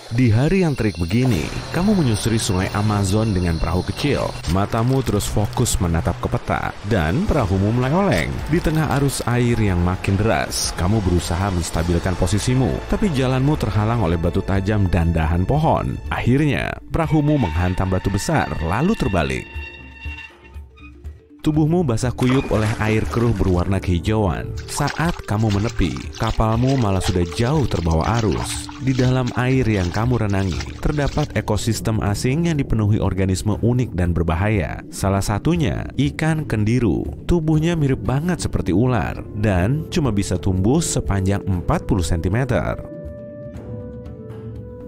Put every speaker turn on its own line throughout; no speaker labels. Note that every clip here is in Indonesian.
Di hari yang terik begini, kamu menyusuri sungai Amazon dengan perahu kecil. Matamu terus fokus menatap ke peta, dan perahumu mulai oleng. Di tengah arus air yang makin deras, kamu berusaha menstabilkan posisimu, tapi jalanmu terhalang oleh batu tajam dan dahan pohon. Akhirnya, perahumu menghantam batu besar, lalu terbalik. Tubuhmu basah kuyup oleh air keruh berwarna kehijauan. Saat kamu menepi, kapalmu malah sudah jauh terbawa arus. Di dalam air yang kamu renangi, terdapat ekosistem asing yang dipenuhi organisme unik dan berbahaya. Salah satunya, ikan kendiru. Tubuhnya mirip banget seperti ular, dan cuma bisa tumbuh sepanjang 40 cm.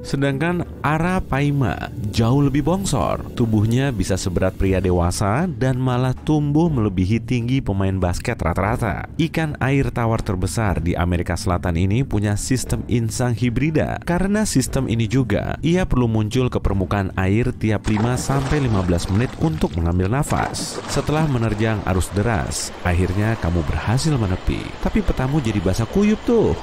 Sedangkan Arapaima jauh lebih bongsor. Tubuhnya bisa seberat pria dewasa dan malah tumbuh melebihi tinggi pemain basket rata-rata. Ikan air tawar terbesar di Amerika Selatan ini punya sistem insang hibrida. Karena sistem ini juga, ia perlu muncul ke permukaan air tiap 5-15 menit untuk mengambil nafas. Setelah menerjang arus deras, akhirnya kamu berhasil menepi. Tapi petamu jadi basah kuyup tuh.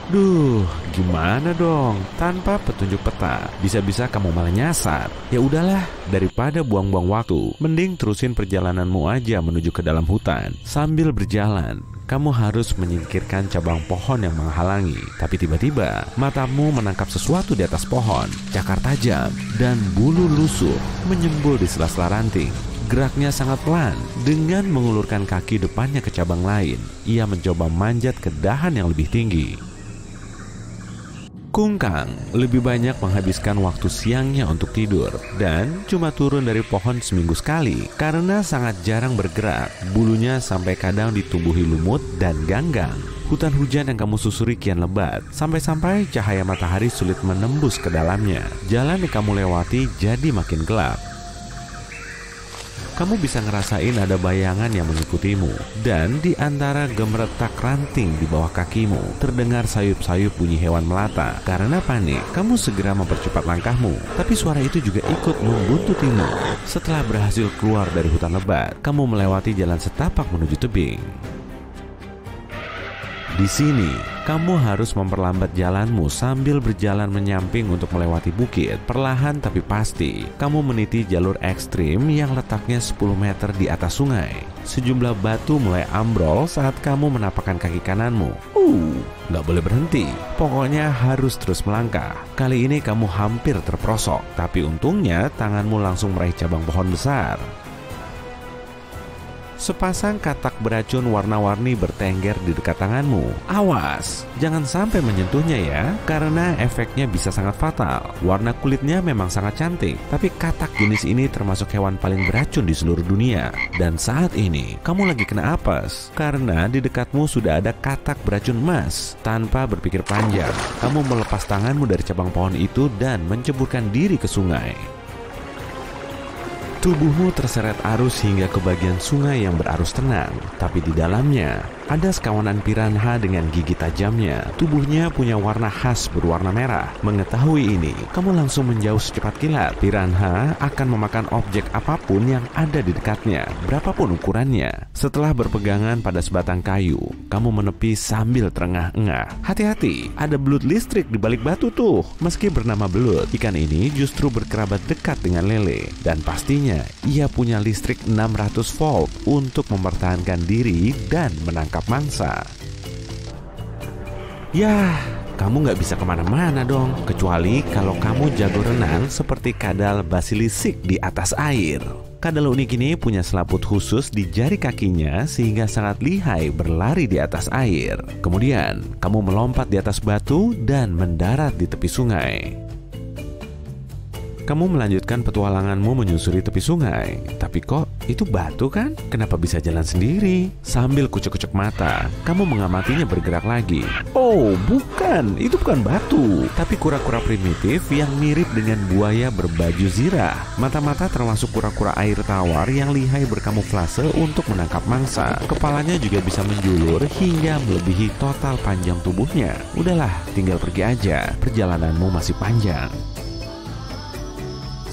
Duh, gimana dong? Tanpa petunjuk peta, bisa-bisa kamu malah nyasar. Ya udahlah, daripada buang-buang waktu, mending terusin perjalananmu aja menuju ke dalam hutan. Sambil berjalan, kamu harus menyingkirkan cabang pohon yang menghalangi. Tapi tiba-tiba, matamu menangkap sesuatu di atas pohon. Cakar tajam dan bulu lusuh menyembul di sela-sela ranting. Geraknya sangat pelan. Dengan mengulurkan kaki depannya ke cabang lain, ia mencoba manjat ke dahan yang lebih tinggi. Kungkang lebih banyak menghabiskan waktu siangnya untuk tidur dan cuma turun dari pohon seminggu sekali karena sangat jarang bergerak. Bulunya sampai kadang ditumbuhi lumut dan ganggang. Hutan hujan yang kamu susuri kian lebat, sampai-sampai cahaya matahari sulit menembus ke dalamnya. Jalan yang kamu lewati jadi makin gelap. Kamu bisa ngerasain ada bayangan yang mengikutimu, dan di antara gemeretak ranting di bawah kakimu terdengar sayup-sayup bunyi hewan melata. Karena panik, kamu segera mempercepat langkahmu, tapi suara itu juga ikut membuntutimu. Setelah berhasil keluar dari hutan lebat, kamu melewati jalan setapak menuju tebing. Di sini, kamu harus memperlambat jalanmu sambil berjalan menyamping untuk melewati bukit. Perlahan tapi pasti, kamu meniti jalur ekstrim yang letaknya 10 meter di atas sungai. Sejumlah batu mulai ambrol saat kamu menapakkan kaki kananmu. Nggak boleh berhenti. Pokoknya harus terus melangkah. Kali ini kamu hampir terperosok, tapi untungnya tanganmu langsung meraih cabang pohon besar. Sepasang katak beracun warna-warni bertengger di dekat tanganmu. Awas, jangan sampai menyentuhnya ya, karena efeknya bisa sangat fatal. Warna kulitnya memang sangat cantik, tapi katak jenis ini termasuk hewan paling beracun di seluruh dunia. Dan saat ini, kamu lagi kena apes, karena di dekatmu sudah ada katak beracun emas. Tanpa berpikir panjang, kamu melepas tanganmu dari cabang pohon itu dan menceburkan diri ke sungai. Tubuhmu terseret arus hingga ke bagian sungai yang berarus tenang, tapi di dalamnya ada sekawanan piranha dengan gigi tajamnya. Tubuhnya punya warna khas berwarna merah. Mengetahui ini, kamu langsung menjauh secepat kilat. Piranha akan memakan objek apapun yang ada di dekatnya, berapapun ukurannya. Setelah berpegangan pada sebatang kayu, kamu menepi sambil terengah-engah. Hati-hati, ada belut listrik di balik batu tuh. Meski bernama belut, ikan ini justru berkerabat dekat dengan lele. Dan pastinya, ia punya listrik 600 volt untuk mempertahankan diri dan menangkap mangsa. Yah, kamu nggak bisa kemana-mana dong, kecuali kalau kamu jago renang seperti kadal basilisik di atas air. Kadal unik ini punya selaput khusus di jari kakinya sehingga sangat lihai berlari di atas air. Kemudian, kamu melompat di atas batu dan mendarat di tepi sungai. Kamu melanjutkan petualanganmu menyusuri tepi sungai. Tapi kok itu batu kan? Kenapa bisa jalan sendiri? Sambil kucek-kucek mata, kamu mengamatinya bergerak lagi. Oh, bukan. Itu bukan batu, tapi kura-kura primitif yang mirip dengan buaya berbaju zirah. Mata-mata termasuk kura-kura air tawar yang lihai berkamuflase untuk menangkap mangsa. Kepalanya juga bisa menjulur hingga melebihi total panjang tubuhnya. Udahlah, tinggal pergi aja. Perjalananmu masih panjang.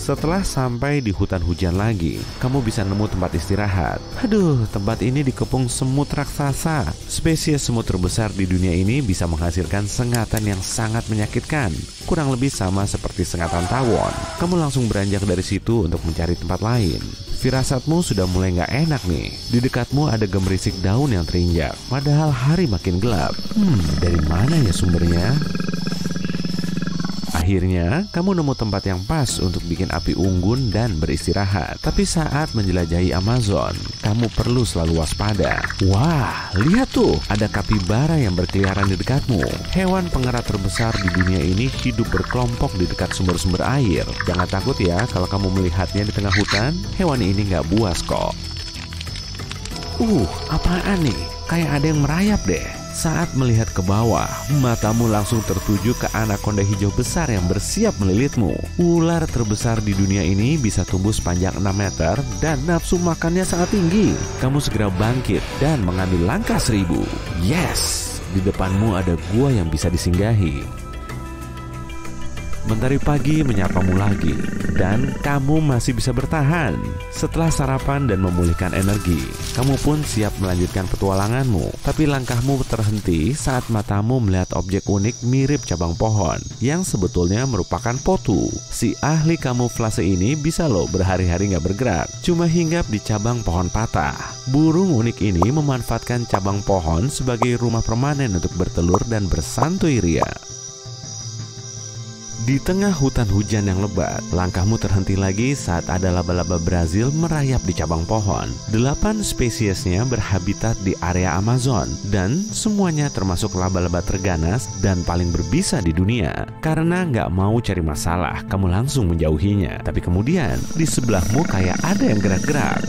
Setelah sampai di hutan hujan lagi, kamu bisa nemu tempat istirahat. Aduh, tempat ini dikepung semut raksasa. Spesies semut terbesar di dunia ini bisa menghasilkan sengatan yang sangat menyakitkan. Kurang lebih sama seperti sengatan tawon. Kamu langsung beranjak dari situ untuk mencari tempat lain. Firasatmu sudah mulai gak enak nih. Di dekatmu ada gemerisik daun yang terinjak, padahal hari makin gelap. Dari mana ya sumbernya? Akhirnya, kamu nemu tempat yang pas untuk bikin api unggun dan beristirahat. Tapi saat menjelajahi Amazon, kamu perlu selalu waspada. Wah, lihat tuh, ada kapibara yang berkeliaran di dekatmu. Hewan pengerat terbesar di dunia ini hidup berkelompok di dekat sumber-sumber air. Jangan takut ya kalau kamu melihatnya di tengah hutan. Hewan ini nggak buas kok. Apaan nih? Kayak ada yang merayap deh. Saat melihat ke bawah, matamu langsung tertuju ke anakonda hijau besar yang bersiap melilitmu. Ular terbesar di dunia ini bisa tumbuh sepanjang 6 meter dan nafsu makannya sangat tinggi. Kamu segera bangkit dan mengambil langkah 1000. Yes, di depanmu ada gua yang bisa disinggahi. Mentari pagi menyapamu lagi, dan kamu masih bisa bertahan. Setelah sarapan dan memulihkan energi, kamu pun siap melanjutkan petualanganmu. Tapi langkahmu terhenti saat matamu melihat objek unik mirip cabang pohon, yang sebetulnya merupakan potu. Si ahli kamuflase ini bisa loh berhari-hari nggak bergerak, cuma hinggap di cabang pohon patah. Burung unik ini memanfaatkan cabang pohon sebagai rumah permanen untuk bertelur dan bersantuy ria. Di tengah hutan hujan yang lebat, langkahmu terhenti lagi saat ada laba-laba Brazil merayap di cabang pohon. 8 spesiesnya berhabitat di area Amazon, dan semuanya termasuk laba-laba terganas dan paling berbisa di dunia. Karena nggak mau cari masalah, kamu langsung menjauhinya. Tapi kemudian, di sebelahmu kayak ada yang gerak-gerak.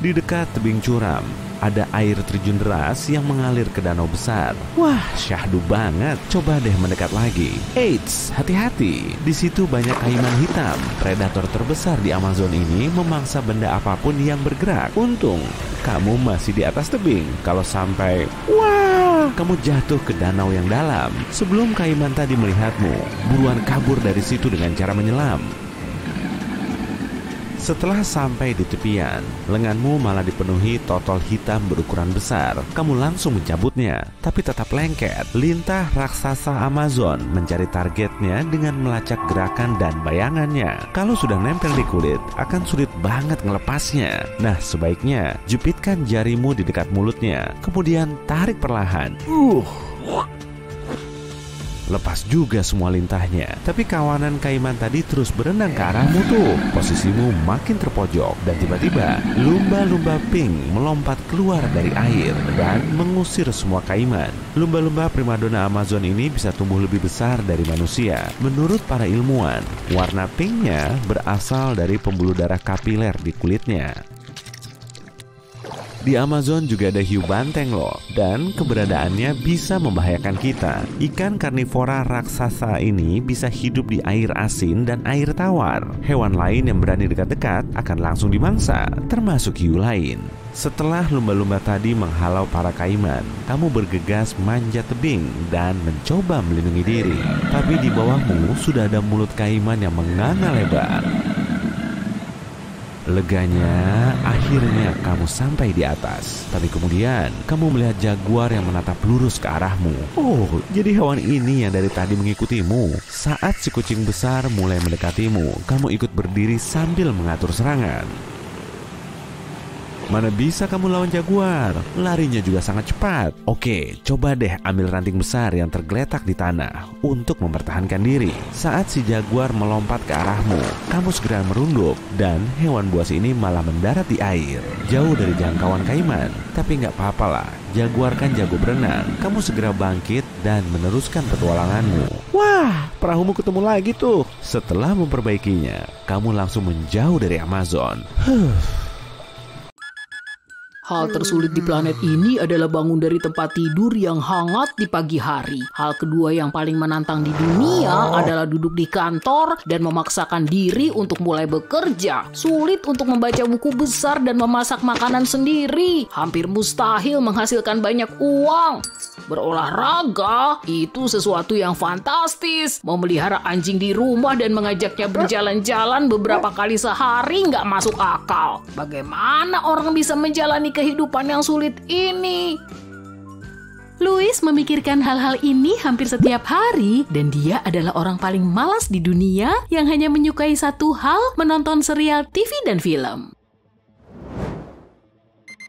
Di dekat tebing curam, ada air terjun deras yang mengalir ke danau besar. Wah, syahdu banget. Coba deh mendekat lagi. Eits, hati-hati. Di situ banyak kaiman hitam. Predator terbesar di Amazon ini memangsa benda apapun yang bergerak. Untung, kamu masih di atas tebing. Kalau sampai, wah, kamu jatuh ke danau yang dalam. Sebelum kaiman tadi melihatmu, buruan kabur dari situ dengan cara menyelam. Setelah sampai di tepian, lenganmu malah dipenuhi totol hitam berukuran besar. Kamu langsung mencabutnya, tapi tetap lengket. Lintah raksasa Amazon mencari targetnya dengan melacak gerakan dan bayangannya. Kalau sudah nempel di kulit, akan sulit banget ngelepasnya. Nah, sebaiknya jepitkan jarimu di dekat mulutnya, kemudian tarik perlahan. Lepas juga semua lintahnya. Tapi kawanan kaiman tadi terus berenang ke arahmu tuh. Posisimu makin terpojok dan tiba-tiba lumba-lumba pink melompat keluar dari air dan mengusir semua kaiman. Lumba-lumba primadona Amazon ini bisa tumbuh lebih besar dari manusia. Menurut para ilmuwan, warna pinknya berasal dari pembuluh darah kapiler di kulitnya. Di Amazon juga ada hiu banteng loh, dan keberadaannya bisa membahayakan kita. Ikan karnivora raksasa ini bisa hidup di air asin dan air tawar. Hewan lain yang berani dekat-dekat akan langsung dimangsa, termasuk hiu lain. Setelah lumba-lumba tadi menghalau para kaiman, kamu bergegas manjat tebing dan mencoba melindungi diri. Tapi di bawahmu sudah ada mulut kaiman yang menganga lebar. Leganya, akhirnya kamu sampai di atas. Tapi kemudian, kamu melihat jaguar yang menatap lurus ke arahmu. Oh, jadi hewan ini yang dari tadi mengikutimu. Saat si kucing besar mulai mendekatimu, kamu ikut berdiri sambil mengatur serangan. Mana bisa kamu lawan jaguar? Larinya juga sangat cepat. Oke, coba deh ambil ranting besar yang tergeletak di tanah untuk mempertahankan diri. Saat si jaguar melompat ke arahmu, kamu segera merunduk dan hewan buas ini malah mendarat di air, jauh dari jangkauan kaiman. Tapi nggak apa-apa lah, jaguar kan jago berenang. Kamu segera bangkit dan meneruskan petualanganmu. Wah, perahumu ketemu lagi tuh. Setelah memperbaikinya, kamu langsung menjauh dari Amazon.
Hal tersulit di planet ini adalah bangun dari tempat tidur yang hangat di pagi hari. Hal kedua yang paling menantang di dunia adalah duduk di kantor dan memaksakan diri untuk mulai bekerja. Sulit untuk membaca buku besar dan memasak makanan sendiri. Hampir mustahil menghasilkan banyak uang. Berolahraga itu sesuatu yang fantastis. Memelihara anjing di rumah dan mengajaknya berjalan-jalan beberapa kali sehari nggak masuk akal. Bagaimana orang bisa menjalani kehidupan yang sulit ini?
Louis memikirkan hal-hal ini hampir setiap hari dan dia adalah orang paling malas di dunia yang hanya menyukai satu hal, menonton serial TV dan film.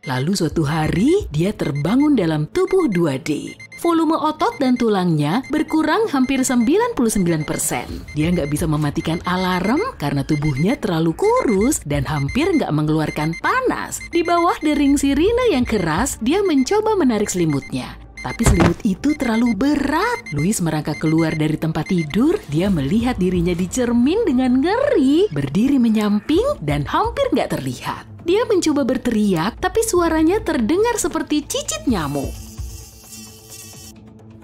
Lalu suatu hari, dia terbangun dalam tubuh 2D. Volume otot dan tulangnya berkurang hampir 99%. Dia nggak bisa mematikan alarm karena tubuhnya terlalu kurus dan hampir nggak mengeluarkan panas. Di bawah dering sirine yang keras, dia mencoba menarik selimutnya. Tapi selimut itu terlalu berat. Louis merangkak keluar dari tempat tidur. Dia melihat dirinya di cermin dengan ngeri, berdiri menyamping dan hampir nggak terlihat. Dia mencoba berteriak, tapi suaranya terdengar seperti cicit nyamuk.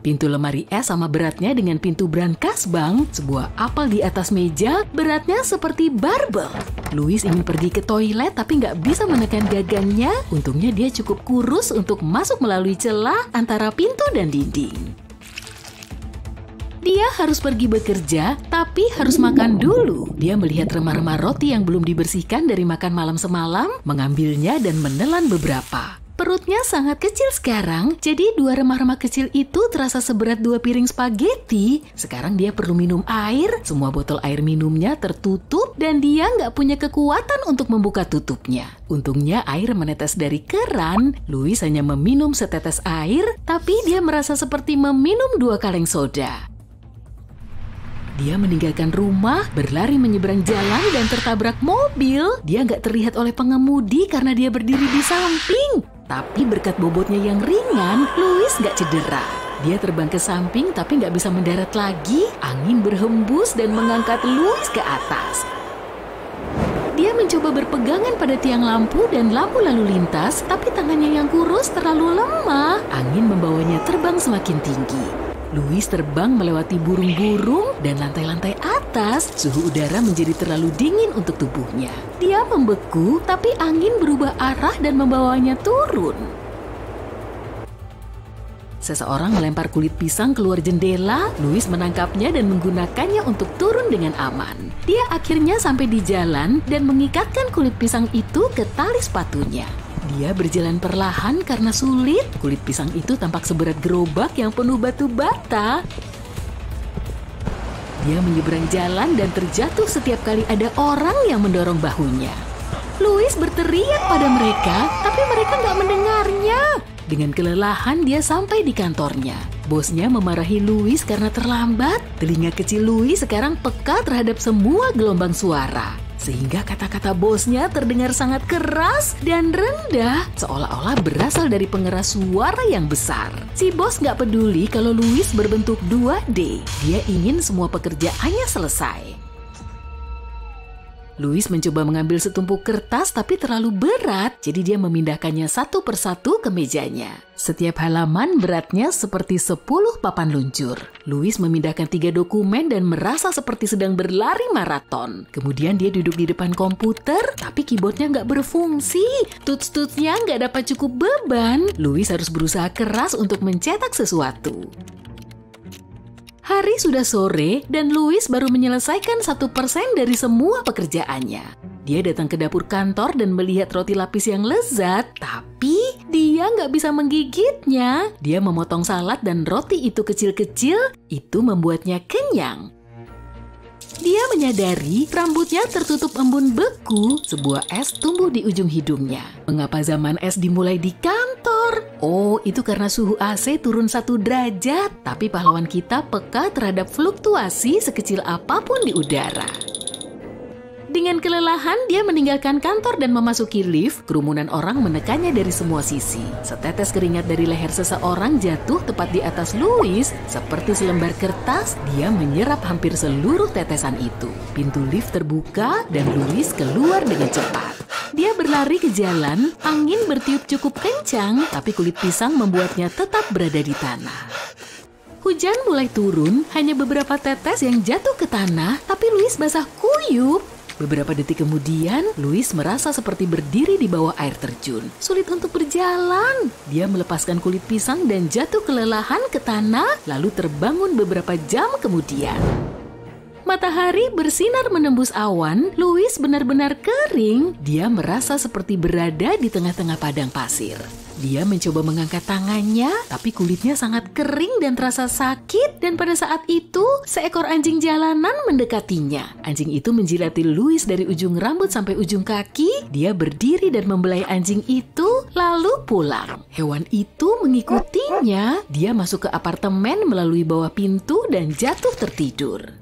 Pintu lemari es sama beratnya dengan pintu brankas bank, sebuah apel di atas meja, beratnya seperti barbel. Louis ingin pergi ke toilet tapi nggak bisa menekan gagangnya. Untungnya dia cukup kurus untuk masuk melalui celah antara pintu dan dinding. Dia harus pergi bekerja, tapi harus makan dulu. Dia melihat remah-remah roti yang belum dibersihkan dari makan malam semalam, mengambilnya dan menelan beberapa. Perutnya sangat kecil sekarang, jadi 2 remah-remah kecil itu terasa seberat 2 piring spaghetti. Sekarang dia perlu minum air, semua botol air minumnya tertutup dan dia nggak punya kekuatan untuk membuka tutupnya. Untungnya air menetes dari keran. Louis hanya meminum setetes air, tapi dia merasa seperti meminum 2 kaleng soda. Dia meninggalkan rumah, berlari menyeberang jalan dan tertabrak mobil. Dia nggak terlihat oleh pengemudi karena dia berdiri di samping. Tapi berkat bobotnya yang ringan, Louis nggak cedera. Dia terbang ke samping tapi nggak bisa mendarat lagi. Angin berhembus dan mengangkat Louis ke atas. Dia mencoba berpegangan pada tiang lampu dan lampu lalu lintas, tapi tangannya yang kurus terlalu lemah. Angin membawanya terbang semakin tinggi. Louis terbang melewati burung-burung dan lantai-lantai atas. Suhu udara menjadi terlalu dingin untuk tubuhnya. Dia membeku, tapi angin berubah arah dan membawanya turun. Seseorang melempar kulit pisang keluar jendela. Louis menangkapnya dan menggunakannya untuk turun dengan aman. Dia akhirnya sampai di jalan dan mengikatkan kulit pisang itu ke tali sepatunya. Dia berjalan perlahan karena sulit. Kulit pisang itu tampak seberat gerobak yang penuh batu bata. Dia menyeberang jalan dan terjatuh setiap kali ada orang yang mendorong bahunya. Louis berteriak pada mereka, tapi mereka nggak mendengarnya. Dengan kelelahan dia sampai di kantornya. Bosnya memarahi Louis karena terlambat. Telinga kecil Louis sekarang peka terhadap semua gelombang suara. Sehingga kata-kata bosnya terdengar sangat keras dan rendah, seolah-olah berasal dari pengeras suara yang besar. Si bos nggak peduli kalau Louis berbentuk 2D. Dia ingin semua pekerjaannya selesai. Louis mencoba mengambil setumpuk kertas tapi terlalu berat, jadi dia memindahkannya satu persatu ke mejanya. Setiap halaman beratnya seperti 10 papan luncur. Louis memindahkan 3 dokumen dan merasa seperti sedang berlari maraton. Kemudian dia duduk di depan komputer, tapi keyboardnya nggak berfungsi. Tuts-tutsnya nggak dapat cukup beban. Louis harus berusaha keras untuk mencetak sesuatu. Hari sudah sore dan Louis baru menyelesaikan 1% dari semua pekerjaannya. Dia datang ke dapur kantor dan melihat roti lapis yang lezat, tapi dia nggak bisa menggigitnya. Dia memotong salad dan roti itu kecil-kecil, itu membuatnya kenyang. Dia menyadari rambutnya tertutup embun beku, sebuah es tumbuh di ujung hidungnya. Mengapa zaman es dimulai di kantor? Oh, itu karena suhu AC turun 1 derajat. Tapi pahlawan kita peka terhadap fluktuasi sekecil apapun di udara. Dengan kelelahan, dia meninggalkan kantor dan memasuki lift. Kerumunan orang menekannya dari semua sisi. Setetes keringat dari leher seseorang jatuh tepat di atas Louis. Seperti selembar kertas, dia menyerap hampir seluruh tetesan itu. Pintu lift terbuka dan Louis keluar dengan cepat. Dia berlari ke jalan, angin bertiup cukup kencang, tapi kulit pisang membuatnya tetap berada di tanah. Hujan mulai turun, hanya beberapa tetes yang jatuh ke tanah, tapi Louis basah kuyup. Beberapa detik kemudian, Louis merasa seperti berdiri di bawah air terjun. Sulit untuk berjalan. Dia melepaskan kulit pisang dan jatuh kelelahan ke tanah, lalu terbangun beberapa jam kemudian. Matahari bersinar menembus awan, Louis benar-benar kering. Dia merasa seperti berada di tengah-tengah padang pasir. Dia mencoba mengangkat tangannya, tapi kulitnya sangat kering dan terasa sakit. Dan pada saat itu, seekor anjing jalanan mendekatinya. Anjing itu menjilati Louis dari ujung rambut sampai ujung kaki. Dia berdiri dan membelai anjing itu, lalu pulang. Hewan itu mengikutinya. Dia masuk ke apartemen melalui bawah pintu dan jatuh tertidur.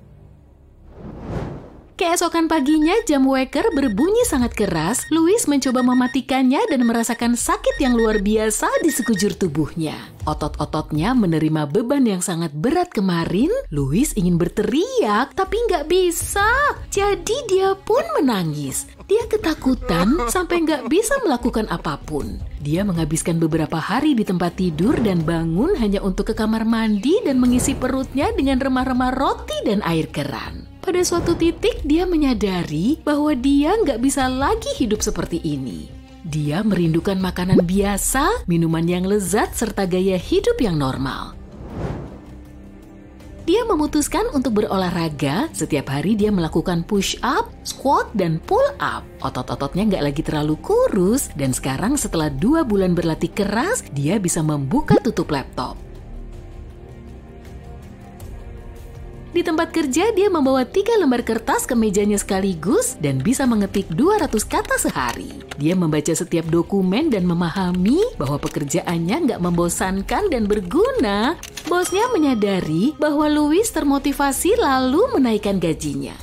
Keesokan paginya, jam waker berbunyi sangat keras. Louis mencoba mematikannya dan merasakan sakit yang luar biasa di sekujur tubuhnya. Otot-ototnya menerima beban yang sangat berat kemarin. Louis ingin berteriak, tapi nggak bisa. Jadi dia pun menangis. Dia ketakutan sampai nggak bisa melakukan apapun. Dia menghabiskan beberapa hari di tempat tidur dan bangun hanya untuk ke kamar mandi dan mengisi perutnya dengan remah-remah roti dan air keran. Pada suatu titik dia menyadari bahwa dia nggak bisa lagi hidup seperti ini. Dia merindukan makanan biasa, minuman yang lezat, serta gaya hidup yang normal. Dia memutuskan untuk berolahraga. Setiap hari dia melakukan push up, squat, dan pull up. Otot-ototnya nggak lagi terlalu kurus, dan sekarang setelah 2 bulan berlatih keras, dia bisa membuka tutup laptop. Di tempat kerja, dia membawa 3 lembar kertas ke mejanya sekaligus dan bisa mengetik 200 kata sehari. Dia membaca setiap dokumen dan memahami bahwa pekerjaannya nggak membosankan dan berguna. Bosnya menyadari bahwa Louis termotivasi lalu menaikkan gajinya.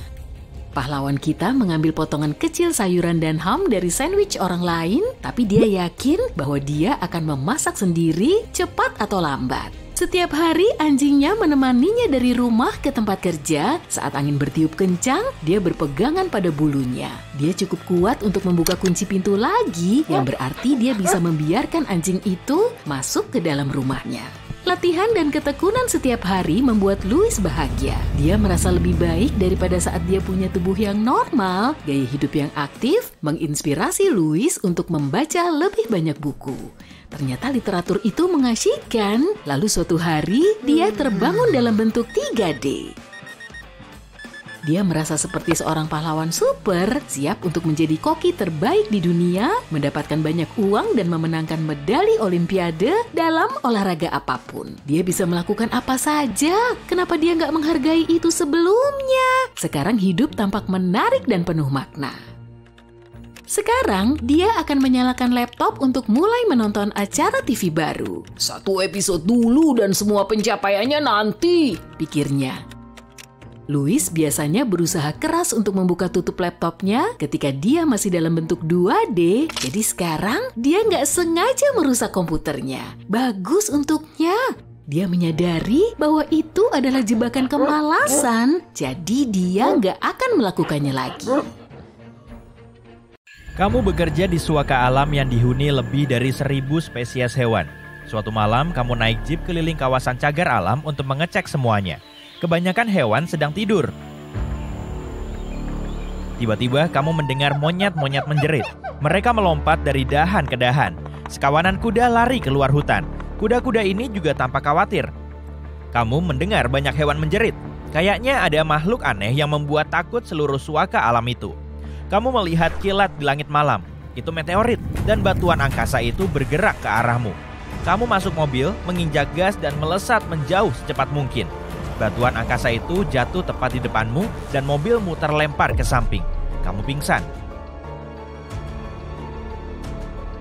Pahlawan kita mengambil potongan kecil sayuran dan ham dari sandwich orang lain, tapi dia yakin bahwa dia akan memasak sendiri, cepat atau lambat. Setiap hari anjingnya menemaninya dari rumah ke tempat kerja. Saat angin bertiup kencang, dia berpegangan pada bulunya. Dia cukup kuat untuk membuka kunci pintu lagi, yang berarti dia bisa membiarkan anjing itu masuk ke dalam rumahnya. Latihan dan ketekunan setiap hari membuat Louis bahagia. Dia merasa lebih baik daripada saat dia punya tubuh yang normal. Gaya hidup yang aktif menginspirasi Louis untuk membaca lebih banyak buku. Ternyata literatur itu mengasyikkan. Lalu suatu hari, dia terbangun dalam bentuk 3D. Dia merasa seperti seorang pahlawan super, siap untuk menjadi koki terbaik di dunia, mendapatkan banyak uang dan memenangkan medali olimpiade dalam olahraga apapun. Dia bisa melakukan apa saja. Kenapa dia nggak menghargai itu sebelumnya? Sekarang hidup tampak menarik dan penuh makna. Sekarang, dia akan menyalakan laptop untuk mulai menonton acara TV baru.
1 episode dulu dan semua pencapaiannya nanti, pikirnya.
Louis biasanya berusaha keras untuk membuka tutup laptopnya ketika dia masih dalam bentuk 2D. Jadi sekarang, dia nggak sengaja merusak komputernya. Bagus untuknya. Dia menyadari bahwa itu adalah jebakan kemalasan. Jadi dia nggak akan melakukannya lagi.
Kamu bekerja di suaka alam yang dihuni lebih dari 1000 spesies hewan. Suatu malam, kamu naik jeep keliling kawasan cagar alam untuk mengecek semuanya. Kebanyakan hewan sedang tidur. Tiba-tiba, kamu mendengar monyet-monyet menjerit. Mereka melompat dari dahan ke dahan. Sekawanan kuda lari keluar hutan. Kuda-kuda ini juga tampak khawatir. Kamu mendengar banyak hewan menjerit. Kayaknya ada makhluk aneh yang membuat takut seluruh suaka alam itu. Kamu melihat kilat di langit malam. Itu meteorit, dan batuan angkasa itu bergerak ke arahmu. Kamu masuk mobil, menginjak gas dan melesat menjauh secepat mungkin. Batuan angkasa itu jatuh tepat di depanmu dan mobilmu terlempar ke samping. Kamu pingsan.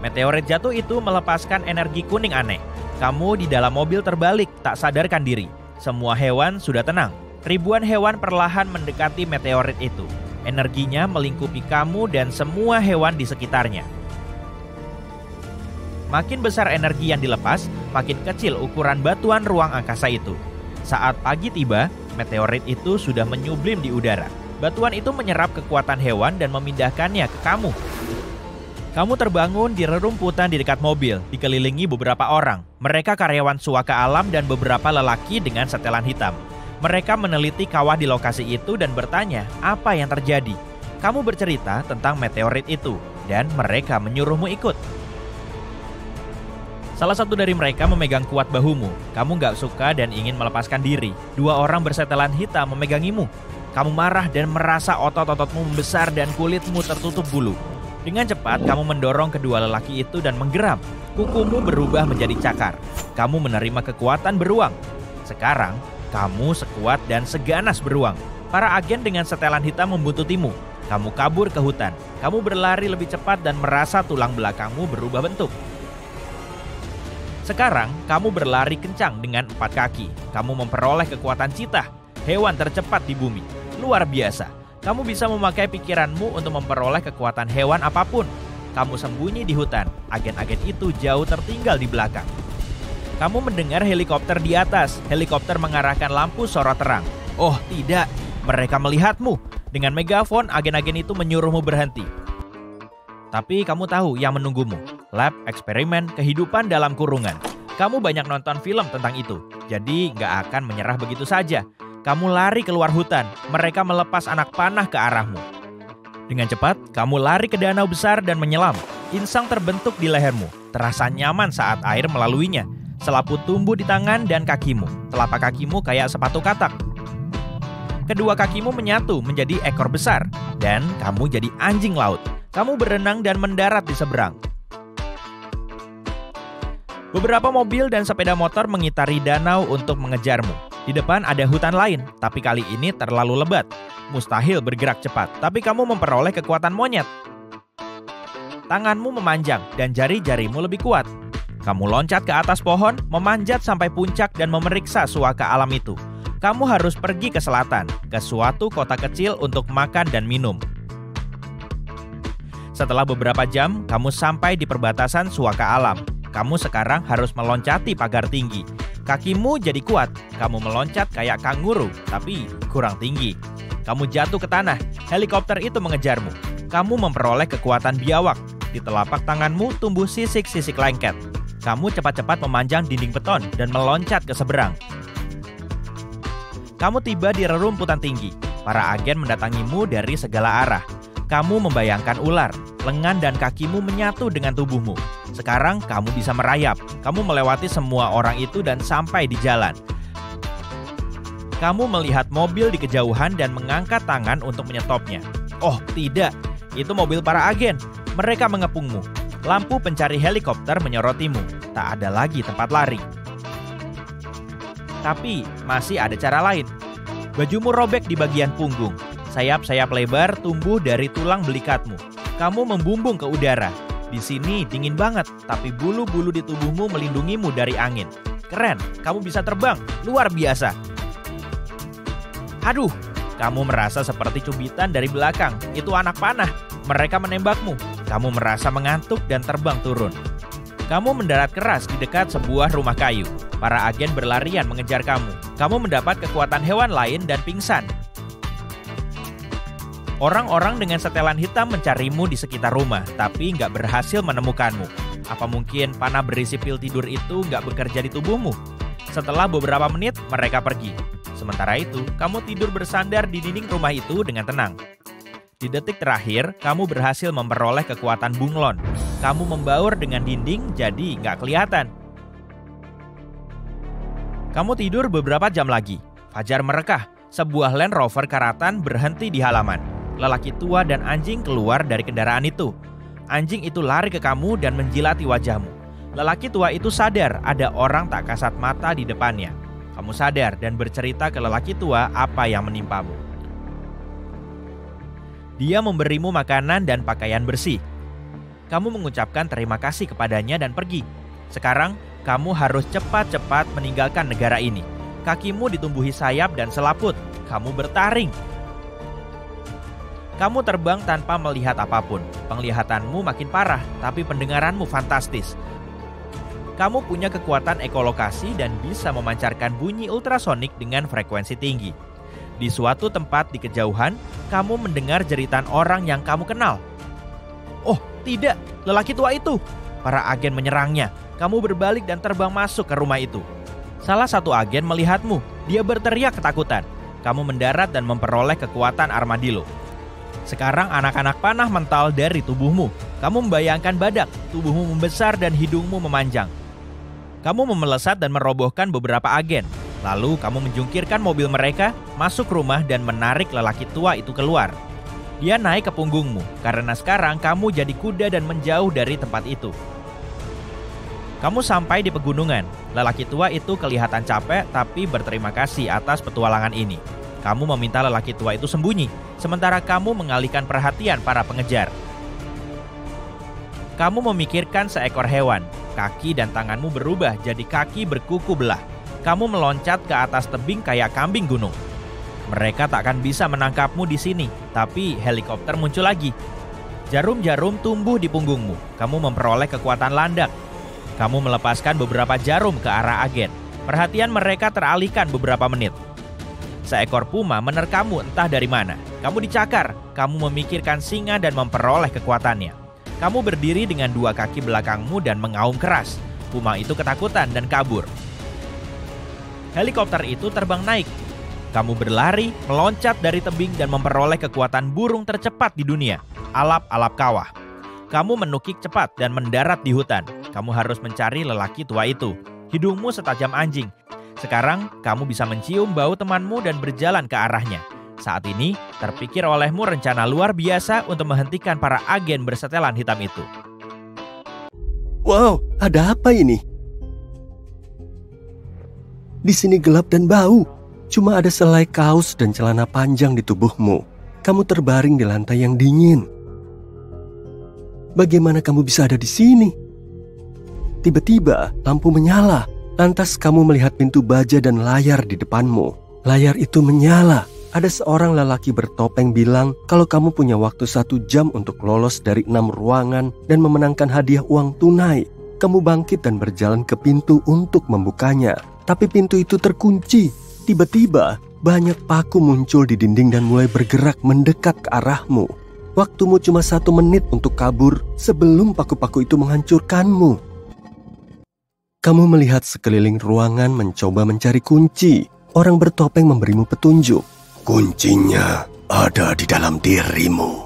Meteorit jatuh itu melepaskan energi kuning aneh. Kamu di dalam mobil terbalik, tak sadarkan diri. Semua hewan sudah tenang. Ribuan hewan perlahan mendekati meteorit itu. Energinya melingkupi kamu dan semua hewan di sekitarnya. Makin besar energi yang dilepas, makin kecil ukuran batuan ruang angkasa itu. Saat pagi tiba, meteorit itu sudah menyublim di udara. Batuan itu menyerap kekuatan hewan dan memindahkannya ke kamu. Kamu terbangun di rerumputan di dekat mobil, dikelilingi beberapa orang. Mereka karyawan Suaka Alam dan beberapa lelaki dengan setelan hitam. Mereka meneliti kawah di lokasi itu dan bertanya apa yang terjadi. Kamu bercerita tentang meteorit itu, dan mereka menyuruhmu ikut. Salah satu dari mereka memegang kuat bahumu. Kamu gak suka dan ingin melepaskan diri. 2 orang bersetelan hitam memegangimu. Kamu marah dan merasa otot-ototmu membesar dan kulitmu tertutup bulu. Dengan cepat, kamu mendorong kedua lelaki itu dan menggeram. Kukumu berubah menjadi cakar. Kamu menerima kekuatan beruang. Sekarang, kamu sekuat dan seganas beruang. Para agen dengan setelan hitam membuntutimu. Kamu kabur ke hutan. Kamu berlari lebih cepat dan merasa tulang belakangmu berubah bentuk. Sekarang, kamu berlari kencang dengan 4 kaki. Kamu memperoleh kekuatan cheetah, hewan tercepat di bumi. Luar biasa. Kamu bisa memakai pikiranmu untuk memperoleh kekuatan hewan apapun. Kamu sembunyi di hutan. Agen-agen itu jauh tertinggal di belakang. Kamu mendengar helikopter di atas. Helikopter mengarahkan lampu sorot terang. Oh tidak, mereka melihatmu. Dengan megafon, agen-agen itu menyuruhmu berhenti. Tapi kamu tahu yang menunggumu. Lab eksperimen kehidupan dalam kurungan. Kamu banyak nonton film tentang itu. Jadi nggak akan menyerah begitu saja. Kamu lari keluar hutan. Mereka melepas anak panah ke arahmu. Dengan cepat, kamu lari ke danau besar dan menyelam. Insang terbentuk di lehermu. Terasa nyaman saat air melaluinya. Selaput tumbuh di tangan dan kakimu. Telapak kakimu kayak sepatu katak. Kedua kakimu menyatu menjadi ekor besar. Dan kamu jadi anjing laut. Kamu berenang dan mendarat di seberang. Beberapa mobil dan sepeda motor mengitari danau untuk mengejarmu. Di depan ada hutan lain, tapi kali ini terlalu lebat. Mustahil bergerak cepat, tapi kamu memperoleh kekuatan monyet. Tanganmu memanjang dan jari-jarimu lebih kuat. Kamu loncat ke atas pohon, memanjat sampai puncak dan memeriksa suaka alam itu. Kamu harus pergi ke selatan, ke suatu kota kecil untuk makan dan minum. Setelah beberapa jam, kamu sampai di perbatasan suaka alam. Kamu sekarang harus meloncati pagar tinggi. Kakimu jadi kuat. Kamu meloncat kayak kanguru, tapi kurang tinggi. Kamu jatuh ke tanah. Helikopter itu mengejarmu. Kamu memperoleh kekuatan biawak. Di telapak tanganmu tumbuh sisik-sisik lengket. Kamu cepat-cepat memanjang dinding beton dan meloncat ke seberang. Kamu tiba di rerumputan tinggi. Para agen mendatangimu dari segala arah. Kamu membayangkan ular. Lengan dan kakimu menyatu dengan tubuhmu. Sekarang kamu bisa merayap. Kamu melewati semua orang itu dan sampai di jalan. Kamu melihat mobil di kejauhan dan mengangkat tangan untuk menyetopnya. Oh tidak, itu mobil para agen. Mereka mengepungmu. Lampu pencari helikopter menyorotimu. Tak ada lagi tempat lari. Tapi masih ada cara lain. Bajumu robek di bagian punggung. Sayap-sayap lebar tumbuh dari tulang belikatmu. Kamu membumbung ke udara. Di sini dingin banget, tapi bulu-bulu di tubuhmu melindungimu dari angin. Keren, kamu bisa terbang, luar biasa. Aduh, kamu merasa seperti cubitan dari belakang. Itu anak panah, mereka menembakmu. Kamu merasa mengantuk dan terbang turun. Kamu mendarat keras di dekat sebuah rumah kayu. Para agen berlarian mengejar kamu. Kamu mendapat kekuatan hewan lain dan pingsan. Orang-orang dengan setelan hitam mencarimu di sekitar rumah, tapi nggak berhasil menemukanmu. Apa mungkin panah berisi pil tidur itu nggak bekerja di tubuhmu? Setelah beberapa menit, mereka pergi. Sementara itu, kamu tidur bersandar di dinding rumah itu dengan tenang. Di detik terakhir, kamu berhasil memperoleh kekuatan bunglon. Kamu membaur dengan dinding, jadi nggak kelihatan. Kamu tidur beberapa jam lagi. Fajar merekah, sebuah Land Rover karatan berhenti di halaman. Lelaki tua dan anjing keluar dari kendaraan itu. Anjing itu lari ke kamu dan menjilati wajahmu. Lelaki tua itu sadar ada orang tak kasat mata di depannya. Kamu sadar dan bercerita ke lelaki tua apa yang menimpamu. Dia memberimu makanan dan pakaian bersih. Kamu mengucapkan terima kasih kepadanya dan pergi. Sekarang, kamu harus cepat-cepat meninggalkan negara ini. Kakimu ditumbuhi sayap dan selaput. Kamu bertaring. Kamu terbang tanpa melihat apapun. Penglihatanmu makin parah, tapi pendengaranmu fantastis. Kamu punya kekuatan ekolokasi dan bisa memancarkan bunyi ultrasonik dengan frekuensi tinggi. Di suatu tempat di kejauhan, kamu mendengar jeritan orang yang kamu kenal. Oh, tidak! lelaki tua itu! Para agen menyerangnya. Kamu berbalik dan terbang masuk ke rumah itu. Salah satu agen melihatmu. Dia berteriak ketakutan. Kamu mendarat dan memperoleh kekuatan armadillo. Sekarang anak-anak panah mental dari tubuhmu. Kamu membayangkan badak, tubuhmu membesar dan hidungmu memanjang. Kamu memelesat dan merobohkan beberapa agen. Lalu kamu menjungkirkan mobil mereka, masuk rumah dan menarik lelaki tua itu keluar. Dia naik ke punggungmu, karena sekarang kamu jadi kuda dan menjauh dari tempat itu. Kamu sampai di pegunungan. Lelaki tua itu kelihatan capek tapi berterima kasih atas petualangan ini. Kamu meminta lelaki tua itu sembunyi, sementara kamu mengalihkan perhatian para pengejar. Kamu memikirkan seekor hewan. Kaki dan tanganmu berubah jadi kaki berkuku belah. Kamu meloncat ke atas tebing kayak kambing gunung. Mereka tak akan bisa menangkapmu di sini, tapi helikopter muncul lagi. Jarum-jarum tumbuh di punggungmu. Kamu memperoleh kekuatan landak. Kamu melepaskan beberapa jarum ke arah agen. Perhatian mereka teralihkan beberapa menit. Seekor puma menerkammu entah dari mana. Kamu dicakar. Kamu memikirkan singa dan memperoleh kekuatannya. Kamu berdiri dengan dua kaki belakangmu dan mengaum keras. Puma itu ketakutan dan kabur. Helikopter itu terbang naik. Kamu berlari, meloncat dari tebing dan memperoleh kekuatan burung tercepat di dunia. Alap-alap kawah. Kamu menukik cepat dan mendarat di hutan. Kamu harus mencari lelaki tua itu. Hidungmu setajam anjing. Sekarang kamu bisa mencium bau temanmu dan berjalan ke arahnya. Saat ini, terpikir olehmu rencana luar biasa untuk menghentikan para agen bersetelan hitam itu.
Wow, ada apa ini? Di sini gelap dan bau. Cuma ada selai kaos dan celana panjang di tubuhmu. Kamu terbaring di lantai yang dingin. Bagaimana kamu bisa ada di sini? Tiba-tiba, lampu menyala. Lantas kamu melihat pintu baja dan layar di depanmu. Layar itu menyala. Ada seorang lelaki bertopeng bilang kalau kamu punya waktu 1 jam untuk lolos dari 6 ruangan dan memenangkan hadiah uang tunai. Kamu bangkit dan berjalan ke pintu untuk membukanya. Tapi pintu itu terkunci. Tiba-tiba, banyak paku muncul di dinding dan mulai bergerak mendekat ke arahmu. Waktumu cuma 1 menit untuk kabur sebelum paku-paku itu menghancurkanmu. Kamu melihat sekeliling ruangan mencoba mencari kunci. Orang bertopeng memberimu petunjuk. Kuncinya ada di dalam dirimu.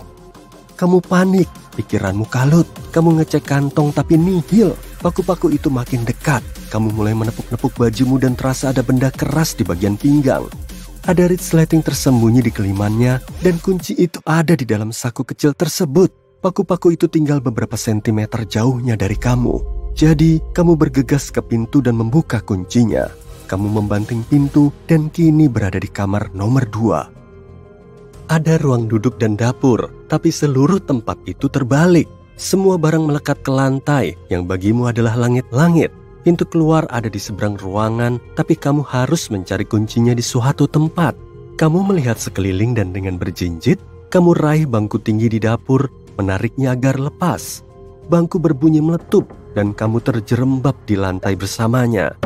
Kamu panik, pikiranmu kalut. Kamu ngecek kantong tapi nihil. Paku-paku itu makin dekat. Kamu mulai menepuk-nepuk bajumu dan terasa ada benda keras di bagian pinggang. Ada resleting tersembunyi di kelimannya dan kunci itu ada di dalam saku kecil tersebut. Paku-paku itu tinggal beberapa sentimeter jauhnya dari kamu. Jadi, kamu bergegas ke pintu dan membuka kuncinya. Kamu membanting pintu dan kini berada di kamar nomor 2. Ada ruang duduk dan dapur, tapi seluruh tempat itu terbalik. Semua barang melekat ke lantai, yang bagimu adalah langit-langit. Pintu keluar ada di seberang ruangan, tapi kamu harus mencari kuncinya di suatu tempat. Kamu melihat sekeliling dan dengan berjinjit, kamu raih bangku tinggi di dapur, menariknya agar lepas. Bangku berbunyi meletup, dan kamu terjerembab di lantai bersamanya.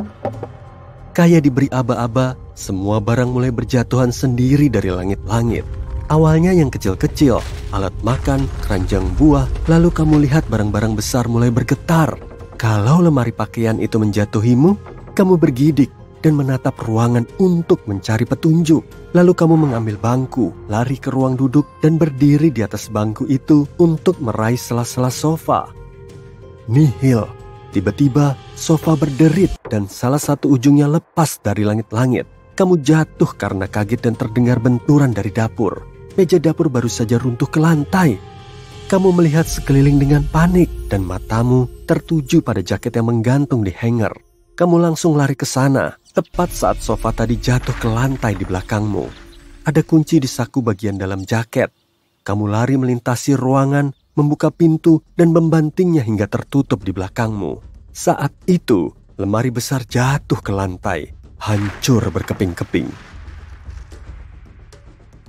Kayak diberi aba-aba, semua barang mulai berjatuhan sendiri dari langit-langit. Awalnya yang kecil-kecil, alat makan, keranjang buah, lalu kamu lihat barang-barang besar mulai bergetar. Kalau lemari pakaian itu menjatuhimu, kamu bergidik dan menatap ruangan untuk mencari petunjuk. Lalu kamu mengambil bangku, lari ke ruang duduk dan berdiri di atas bangku itu untuk meraih sela-sela sofa. Nihil. Tiba-tiba, sofa berderit dan salah satu ujungnya lepas dari langit-langit. Kamu jatuh karena kaget dan terdengar benturan dari dapur. Meja dapur baru saja runtuh ke lantai. Kamu melihat sekeliling dengan panik dan matamu tertuju pada jaket yang menggantung di hanger. Kamu langsung lari ke sana, tepat saat sofa tadi jatuh ke lantai di belakangmu. Ada kunci di saku bagian dalam jaket. Kamu lari melintasi ruangan, membuka pintu dan membantingnya hingga tertutup di belakangmu. Saat itu, lemari besar jatuh ke lantai, hancur berkeping-keping.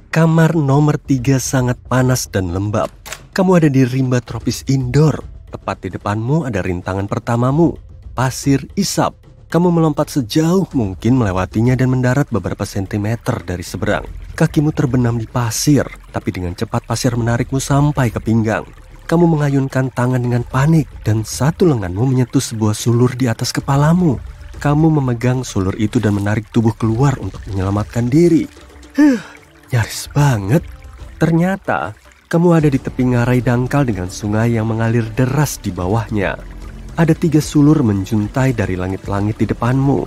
Kamar nomor 3 sangat panas dan lembab. Kamu ada di rimba tropis indoor. Tepat di depanmu ada rintangan pertamamu, pasir isap. Kamu melompat sejauh mungkin melewatinya dan mendarat beberapa sentimeter dari seberang. Kakimu terbenam di pasir, tapi dengan cepat pasir menarikmu sampai ke pinggang. Kamu mengayunkan tangan dengan panik dan satu lenganmu menyentuh sebuah sulur di atas kepalamu. Kamu memegang sulur itu dan menarik tubuh keluar untuk menyelamatkan diri. Nyaris banget. Ternyata kamu ada di tepi ngarai dangkal dengan sungai yang mengalir deras di bawahnya. Ada 3 sulur menjuntai dari langit-langit di depanmu.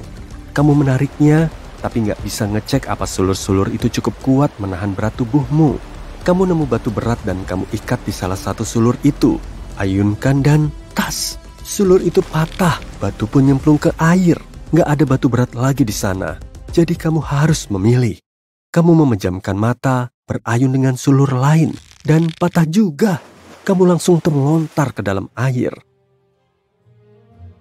Kamu menariknya, tapi nggak bisa ngecek apa sulur-sulur itu cukup kuat menahan berat tubuhmu. Kamu nemu batu berat dan kamu ikat di salah satu sulur itu. Ayunkan dan tas. Sulur itu patah, batu pun nyemplung ke air. Nggak ada batu berat lagi di sana. Jadi kamu harus memilih. Kamu memejamkan mata, berayun dengan sulur lain, dan patah juga. Kamu langsung terlontar ke dalam air.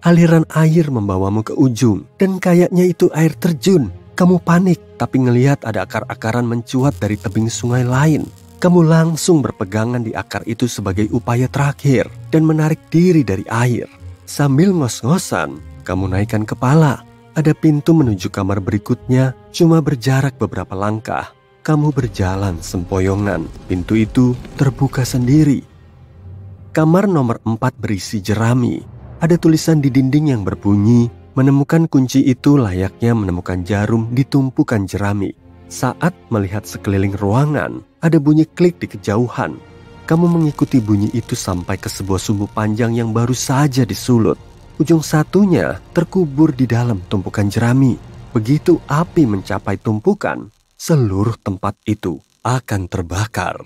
Aliran air membawamu ke ujung, dan kayaknya itu air terjun. Kamu panik, tapi ngelihat ada akar-akaran mencuat dari tebing sungai lain. Kamu langsung berpegangan di akar itu sebagai upaya terakhir dan menarik diri dari air. Sambil ngos-ngosan, kamu naikkan kepala. Ada pintu menuju kamar berikutnya, cuma berjarak beberapa langkah. Kamu berjalan sempoyongan. Pintu itu terbuka sendiri. Kamar nomor 4 berisi jerami. Ada tulisan di dinding yang berbunyi, menemukan kunci itu layaknya menemukan jarum di tumpukan jerami. Saat melihat sekeliling ruangan, ada bunyi klik di kejauhan. Kamu mengikuti bunyi itu sampai ke sebuah sumbu panjang yang baru saja disulut. Ujung satunya terkubur di dalam tumpukan jerami. Begitu api mencapai tumpukan, seluruh tempat itu akan terbakar.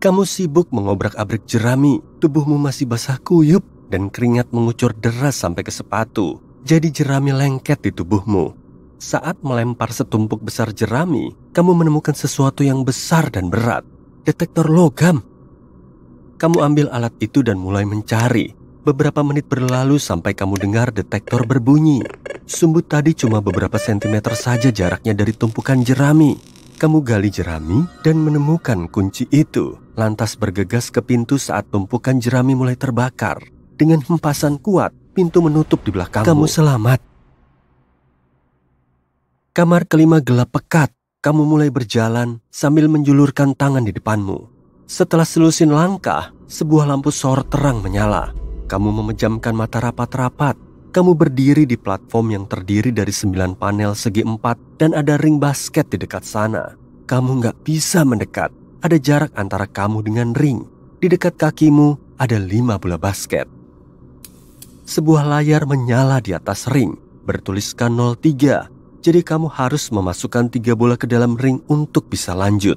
Kamu sibuk mengobrak-abrik jerami, tubuhmu masih basah kuyup dan keringat mengucur deras sampai ke sepatu. Jadi jerami lengket di tubuhmu. Saat melempar setumpuk besar jerami, kamu menemukan sesuatu yang besar dan berat. Detektor logam. Kamu ambil alat itu dan mulai mencari. Beberapa menit berlalu sampai kamu dengar detektor berbunyi. Sumbu tadi cuma beberapa sentimeter saja jaraknya dari tumpukan jerami. Kamu gali jerami dan menemukan kunci itu. Lantas bergegas ke pintu saat tumpukan jerami mulai terbakar. Dengan hempasan kuat, pintu menutup di belakangmu. Kamu selamat. Kamar kelima gelap pekat. Kamu mulai berjalan sambil menjulurkan tangan di depanmu. Setelah selusin langkah, sebuah lampu sorot terang menyala. Kamu memejamkan mata rapat-rapat. Kamu berdiri di platform yang terdiri dari 9 panel segi 4 dan ada ring basket di dekat sana. Kamu nggak bisa mendekat. Ada jarak antara kamu dengan ring. Di dekat kakimu ada 5 bola basket. Sebuah layar menyala di atas ring, bertuliskan 03. Jadi kamu harus memasukkan 3 bola ke dalam ring untuk bisa lanjut.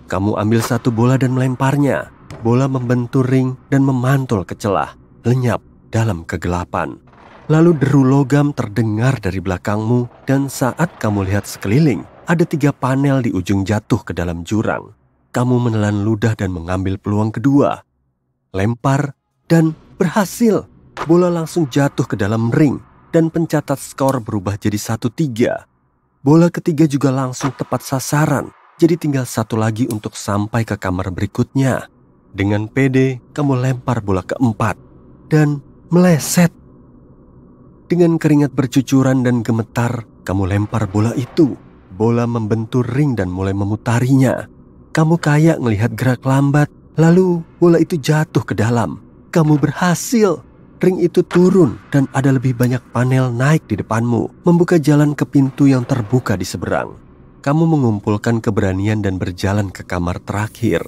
Kamu ambil 1 bola dan melemparnya. Bola membentur ring dan memantul ke celah, lenyap dalam kegelapan. Lalu deru logam terdengar dari belakangmu dan saat kamu lihat sekeliling, ada 3 panel di ujung jatuh ke dalam jurang. Kamu menelan ludah dan mengambil peluang kedua. Lempar dan berhasil. Bola langsung jatuh ke dalam ring. Dan pencatat skor berubah jadi 1-3. Bola ketiga juga langsung tepat sasaran. Jadi tinggal 1 lagi untuk sampai ke kamar berikutnya. Dengan pede, kamu lempar bola keempat. Dan meleset. Dengan keringat bercucuran dan gemetar, kamu lempar bola itu. Bola membentur ring dan mulai memutarinya. Kamu kayak ngelihat gerak lambat. Lalu bola itu jatuh ke dalam. Kamu berhasil. Ring itu turun dan ada lebih banyak panel naik di depanmu, membuka jalan ke pintu yang terbuka di seberang. Kamu mengumpulkan keberanian dan berjalan ke kamar terakhir.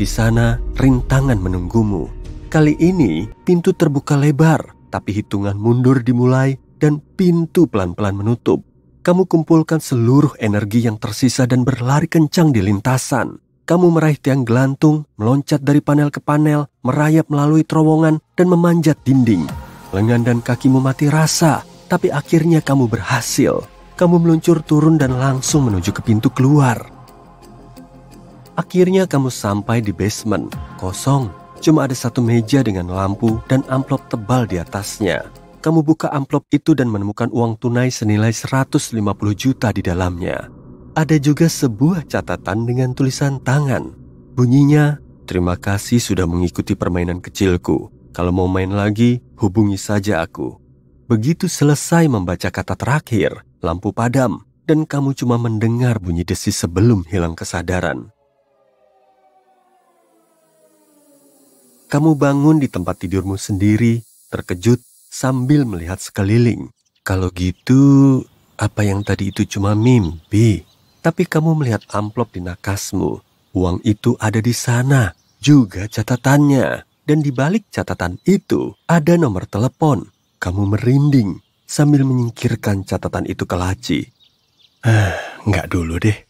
Di sana, rintangan menunggumu. Kali ini, pintu terbuka lebar, tapi hitungan mundur dimulai dan pintu pelan-pelan menutup. Kamu kumpulkan seluruh energi yang tersisa dan berlari kencang di lintasan. Kamu meraih tiang gelantung, meloncat dari panel ke panel, merayap melalui terowongan, dan memanjat dinding. Lengan dan kakimu mati rasa, tapi akhirnya kamu berhasil. Kamu meluncur turun dan langsung menuju ke pintu keluar. Akhirnya kamu sampai di basement, kosong. Cuma ada 1 meja dengan lampu dan amplop tebal di atasnya. Kamu buka amplop itu dan menemukan uang tunai senilai 150 juta di dalamnya. Ada juga sebuah catatan dengan tulisan tangan. Bunyinya, "Terima kasih sudah mengikuti permainan kecilku. Kalau mau main lagi, hubungi saja aku." Begitu selesai membaca kata terakhir, lampu padam dan kamu cuma mendengar bunyi desis sebelum hilang kesadaran. Kamu bangun di tempat tidurmu sendiri, terkejut sambil melihat sekeliling. Kalau gitu, apa yang tadi itu cuma mimpi? Tapi kamu melihat amplop di nakasmu. Uang itu ada di sana, juga catatannya. Dan di balik catatan itu ada nomor telepon. Kamu merinding sambil menyingkirkan catatan itu ke laci. Enggak dulu deh.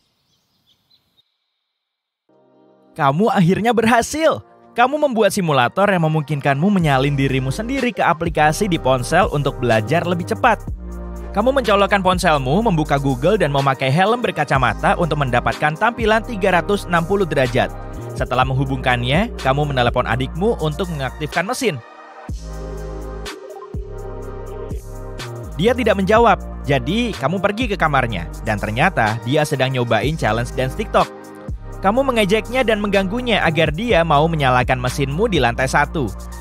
Kamu akhirnya berhasil. Kamu membuat simulator yang memungkinkanmu menyalin dirimu sendiri ke aplikasi di ponsel untuk belajar lebih cepat. Kamu mencolokkan ponselmu, membuka Google dan memakai helm berkacamata untuk mendapatkan tampilan 360 derajat. Setelah menghubungkannya, kamu menelepon adikmu untuk mengaktifkan mesin. Dia tidak menjawab, jadi kamu pergi ke kamarnya. Dan ternyata dia sedang nyobain challenge dance TikTok. Kamu mengejeknya dan mengganggunya agar dia mau menyalakan mesinmu di lantai 1.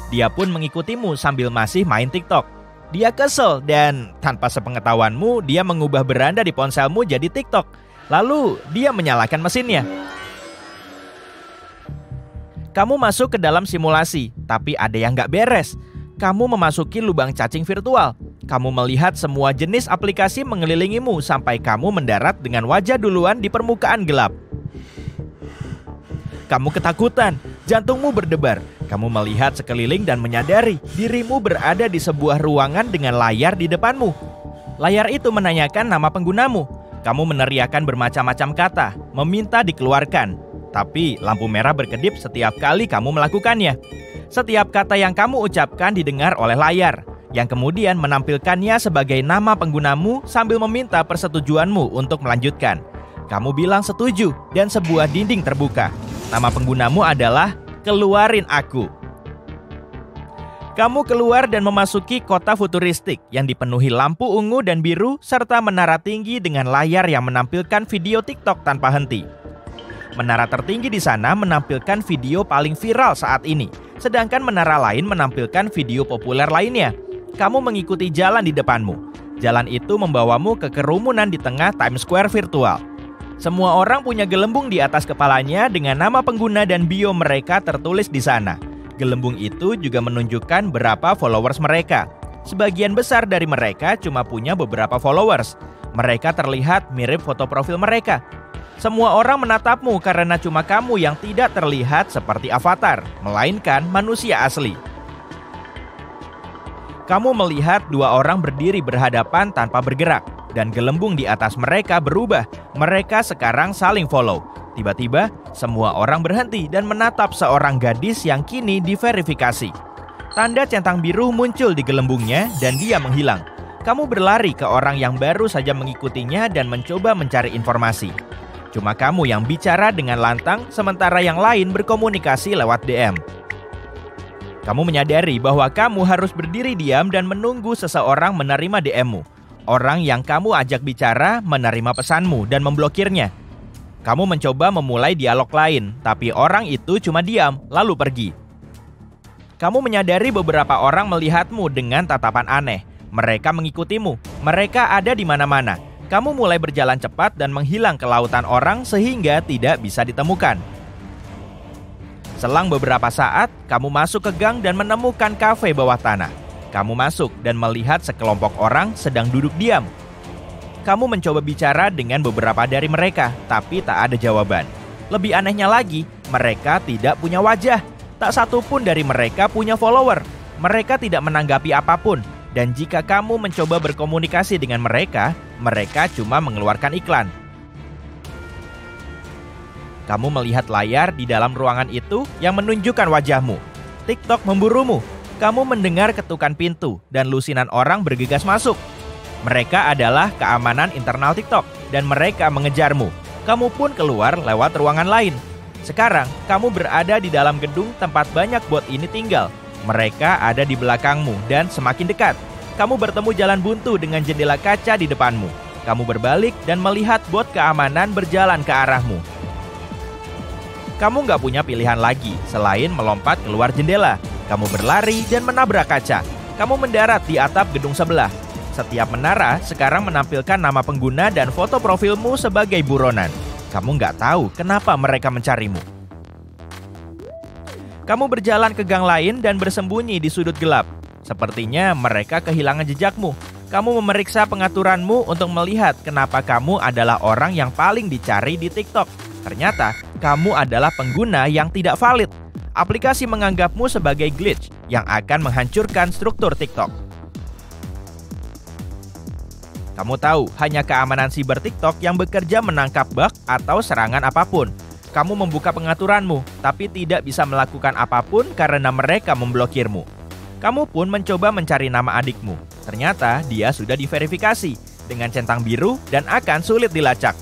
Dia pun mengikutimu sambil masih main TikTok. Dia kesel dan tanpa sepengetahuanmu, dia mengubah beranda di ponselmu jadi TikTok. Lalu dia menyalakan mesinnya. Kamu masuk ke dalam simulasi, tapi ada yang nggak beres. Kamu memasuki lubang cacing virtual. Kamu melihat semua jenis aplikasi mengelilingimu sampai kamu mendarat dengan wajah duluan di permukaan gelap. Kamu ketakutan, jantungmu berdebar. Kamu melihat sekeliling dan menyadari dirimu berada di sebuah ruangan dengan layar di depanmu. Layar itu menanyakan nama penggunamu. Kamu meneriakkan bermacam-macam kata, meminta dikeluarkan. Tapi lampu merah berkedip setiap kali kamu melakukannya. Setiap kata yang kamu ucapkan didengar oleh layar, yang kemudian menampilkannya sebagai nama penggunamu sambil meminta persetujuanmu untuk melanjutkan. Kamu bilang setuju dan sebuah dinding terbuka. Nama penggunamu adalah "Keluarin Aku". Kamu keluar dan memasuki kota futuristik yang dipenuhi lampu ungu dan biru serta menara tinggi dengan layar yang menampilkan video TikTok tanpa henti. Menara tertinggi di sana menampilkan video paling viral saat ini, sedangkan menara lain menampilkan video populer lainnya. Kamu mengikuti jalan di depanmu. Jalan itu membawamu ke kerumunan di tengah Times Square virtual. Semua orang punya gelembung di atas kepalanya dengan nama pengguna dan bio mereka tertulis di sana. Gelembung itu juga menunjukkan berapa followers mereka. Sebagian besar dari mereka cuma punya beberapa followers. Mereka terlihat mirip foto profil mereka. Semua orang menatapmu karena cuma kamu yang tidak terlihat seperti avatar, melainkan manusia asli. Kamu melihat dua orang berdiri berhadapan tanpa bergerak, dan gelembung di atas mereka berubah. Mereka sekarang saling follow. Tiba-tiba, semua orang berhenti dan menatap seorang gadis yang kini diverifikasi. Tanda centang biru muncul di gelembungnya dan dia menghilang. Kamu berlari ke orang yang baru saja mengikutinya dan mencoba mencari informasi. Cuma kamu yang bicara dengan lantang, sementara yang lain berkomunikasi lewat DM. Kamu menyadari bahwa kamu harus berdiri diam dan menunggu seseorang menerima DM-mu. Orang yang kamu ajak bicara menerima pesanmu dan memblokirnya. Kamu mencoba memulai dialog lain, tapi orang itu cuma diam, lalu pergi. Kamu menyadari beberapa orang melihatmu dengan tatapan aneh. Mereka mengikutimu. Mereka ada di mana-mana. Kamu mulai berjalan cepat dan menghilang ke lautan orang sehingga tidak bisa ditemukan. Selang beberapa saat, kamu masuk ke gang dan menemukan kafe bawah tanah. Kamu masuk dan melihat sekelompok orang sedang duduk diam. Kamu mencoba bicara dengan beberapa dari mereka, tapi tak ada jawaban. Lebih anehnya lagi, mereka tidak punya wajah. Tak satu pun dari mereka punya follower. Mereka tidak menanggapi apapun. Dan jika kamu mencoba berkomunikasi dengan mereka, mereka cuma mengeluarkan iklan. Kamu melihat layar di dalam ruangan itu yang menunjukkan wajahmu. TikTok memburumu. Kamu mendengar ketukan pintu dan lusinan orang bergegas masuk. Mereka adalah keamanan internal TikTok dan mereka mengejarmu. Kamu pun keluar lewat ruangan lain. Sekarang, kamu berada di dalam gedung tempat banyak bot ini tinggal. Mereka ada di belakangmu dan semakin dekat. Kamu bertemu jalan buntu dengan jendela kaca di depanmu. Kamu berbalik dan melihat bot keamanan berjalan ke arahmu. Kamu nggak punya pilihan lagi selain melompat keluar jendela. Kamu berlari dan menabrak kaca. Kamu mendarat di atap gedung sebelah. Setiap menara sekarang menampilkan nama pengguna dan foto profilmu sebagai buronan. Kamu nggak tahu kenapa mereka mencarimu. Kamu berjalan ke gang lain dan bersembunyi di sudut gelap. Sepertinya mereka kehilangan jejakmu. Kamu memeriksa pengaturanmu untuk melihat kenapa kamu adalah orang yang paling dicari di TikTok. Ternyata, kamu adalah pengguna yang tidak valid. Aplikasi menganggapmu sebagai glitch yang akan menghancurkan struktur TikTok. Kamu tahu, hanya keamanan siber TikTok yang bekerja menangkap bug atau serangan apapun. Kamu membuka pengaturanmu, tapi tidak bisa melakukan apapun karena mereka memblokirmu. Kamu pun mencoba mencari nama adikmu. Ternyata dia sudah diverifikasi dengan centang biru dan akan sulit dilacak.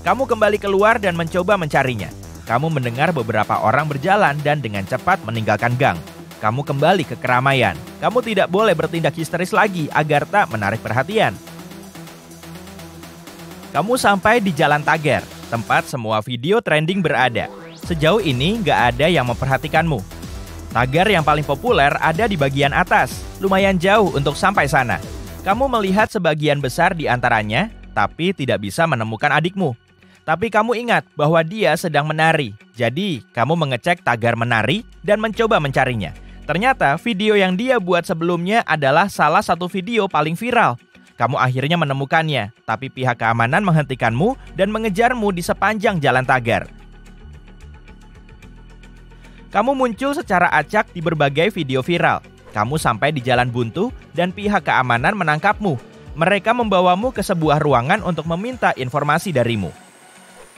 Kamu kembali keluar dan mencoba mencarinya. Kamu mendengar beberapa orang berjalan dan dengan cepat meninggalkan gang. Kamu kembali ke keramaian. Kamu tidak boleh bertindak histeris lagi agar tak menarik perhatian. Kamu sampai di Jalan Tagar, tempat semua video trending berada. Sejauh ini nggak ada yang memperhatikanmu. Tagar yang paling populer ada di bagian atas, lumayan jauh untuk sampai sana. Kamu melihat sebagian besar di antaranya, tapi tidak bisa menemukan adikmu. Tapi kamu ingat bahwa dia sedang menari. Jadi, kamu mengecek Tagar menari dan mencoba mencarinya. Ternyata video yang dia buat sebelumnya adalah salah satu video paling viral. Kamu akhirnya menemukannya, tapi pihak keamanan menghentikanmu dan mengejarmu di sepanjang Jalan Tagar. Kamu muncul secara acak di berbagai video viral. Kamu sampai di Jalan Buntu dan pihak keamanan menangkapmu. Mereka membawamu ke sebuah ruangan untuk meminta informasi darimu.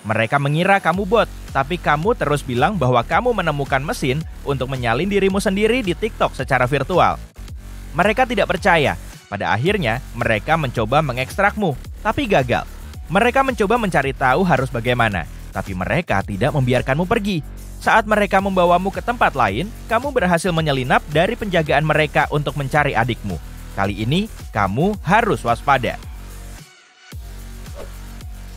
Mereka mengira kamu bot, tapi kamu terus bilang bahwa kamu menemukan mesin untuk menyalin dirimu sendiri di TikTok secara virtual. Mereka tidak percaya. Pada akhirnya, mereka mencoba mengekstrakmu, tapi gagal. Mereka mencoba mencari tahu harus bagaimana, tapi mereka tidak membiarkanmu pergi. Saat mereka membawamu ke tempat lain, kamu berhasil menyelinap dari penjagaan mereka untuk mencari adikmu. Kali ini, kamu harus waspada.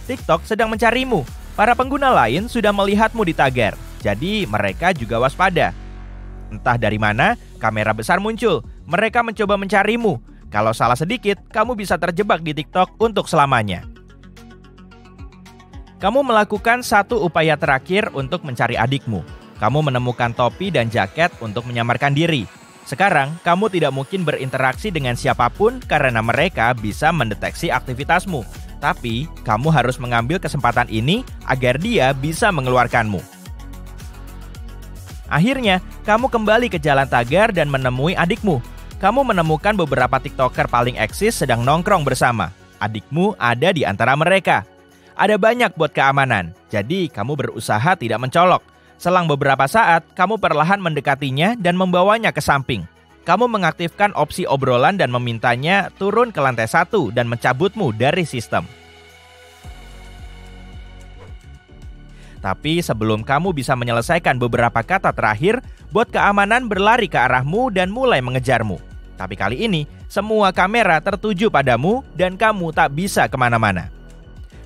TikTok sedang mencarimu. Para pengguna lain sudah melihatmu di Tagar, jadi mereka juga waspada. Entah dari mana, kamera besar muncul. Mereka mencoba mencarimu. Kalau salah sedikit, kamu bisa terjebak di TikTok untuk selamanya. Kamu melakukan satu upaya terakhir untuk mencari adikmu. Kamu menemukan topi dan jaket untuk menyamarkan diri. Sekarang, kamu tidak mungkin berinteraksi dengan siapapun karena mereka bisa mendeteksi aktivitasmu. Tapi, kamu harus mengambil kesempatan ini agar dia bisa mengeluarkanmu. Akhirnya, kamu kembali ke Jalan Tagar dan menemui adikmu. Kamu menemukan beberapa TikToker paling eksis sedang nongkrong bersama. Adikmu ada di antara mereka. Ada banyak bot keamanan, jadi kamu berusaha tidak mencolok. Selang beberapa saat, kamu perlahan mendekatinya dan membawanya ke samping. Kamu mengaktifkan opsi obrolan dan memintanya turun ke lantai 1 dan mencabutmu dari sistem. Tapi sebelum kamu bisa menyelesaikan beberapa kata terakhir, bot keamanan berlari ke arahmu dan mulai mengejarmu. Tapi kali ini, semua kamera tertuju padamu dan kamu tak bisa kemana-mana.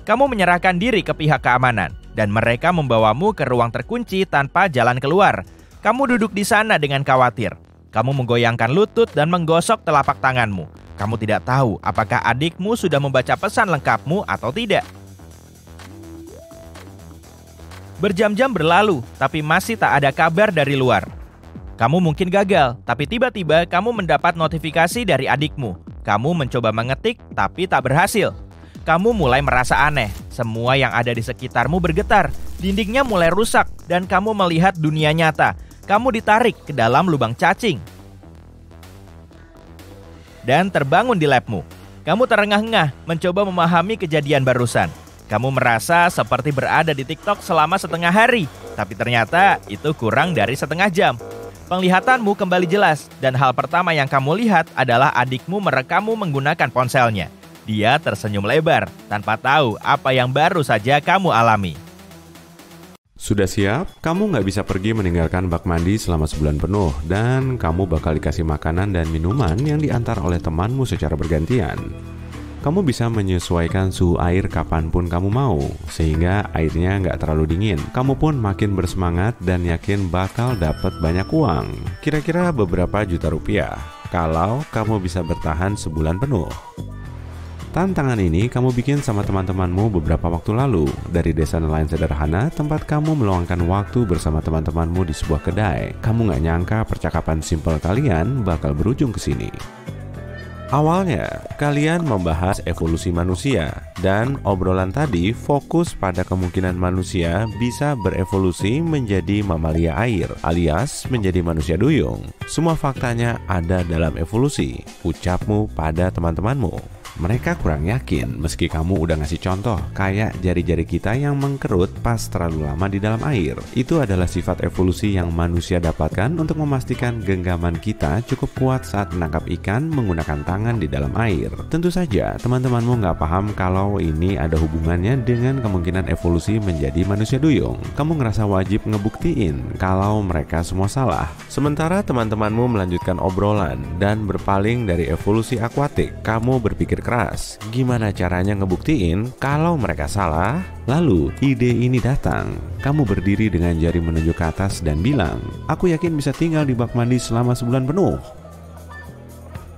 Kamu menyerahkan diri ke pihak keamanan, dan mereka membawamu ke ruang terkunci tanpa jalan keluar. Kamu duduk di sana dengan khawatir. Kamu menggoyangkan lutut dan menggosok telapak tanganmu. Kamu tidak tahu apakah adikmu sudah membaca pesan lengkapmu atau tidak. Berjam-jam berlalu, tapi masih tak ada kabar dari luar. Kamu mungkin gagal, tapi tiba-tiba kamu mendapat notifikasi dari adikmu. Kamu mencoba mengetik, tapi tak berhasil. Kamu mulai merasa aneh. Semua yang ada di sekitarmu bergetar. Dindingnya mulai rusak, dan kamu melihat dunia nyata. Kamu ditarik ke dalam lubang cacing. Dan terbangun di labmu. Kamu terengah-engah, mencoba memahami kejadian barusan. Kamu merasa seperti berada di TikTok selama setengah hari. Tapi ternyata itu kurang dari setengah jam. Penglihatanmu kembali jelas, dan hal pertama yang kamu lihat adalah adikmu merekammu menggunakan ponselnya. Dia tersenyum lebar, tanpa tahu apa yang baru saja kamu alami.
Sudah siap? Kamu nggak bisa pergi meninggalkan bak mandi selama sebulan penuh, dan kamu bakal dikasih makanan dan minuman yang diantar oleh temanmu secara bergantian. Kamu bisa menyesuaikan suhu air kapanpun kamu mau, sehingga airnya nggak terlalu dingin. Kamu pun makin bersemangat dan yakin bakal dapat banyak uang, kira-kira beberapa juta rupiah, kalau kamu bisa bertahan sebulan penuh. Tantangan ini kamu bikin sama teman-temanmu beberapa waktu lalu dari desa nelayan sederhana tempat kamu meluangkan waktu bersama teman-temanmu di sebuah kedai. Kamu nggak nyangka percakapan simpel kalian bakal berujung ke sini. Awalnya, kalian membahas evolusi manusia dan obrolan tadi fokus pada kemungkinan manusia bisa berevolusi menjadi mamalia air alias menjadi manusia duyung. Semua faktanya ada dalam evolusi, ucapmu pada teman-temanmu. Mereka kurang yakin meski kamu udah ngasih contoh kayak jari-jari kita yang mengkerut pas terlalu lama di dalam air. Itu adalah sifat evolusi yang manusia dapatkan untuk memastikan genggaman kita cukup kuat saat menangkap ikan menggunakan tangan di dalam air. Tentu saja teman-temanmu nggak paham kalau ini ada hubungannya dengan kemungkinan evolusi menjadi manusia duyung. Kamu ngerasa wajib ngebuktiin kalau mereka semua salah. Sementara teman-temanmu melanjutkan obrolan dan berpaling dari evolusi akuatik, kamu berpikir keras, gimana caranya ngebuktiin kalau mereka salah? Lalu ide ini datang. Kamu berdiri dengan jari menunjuk ke atas dan bilang, aku yakin bisa tinggal di bak mandi selama sebulan penuh.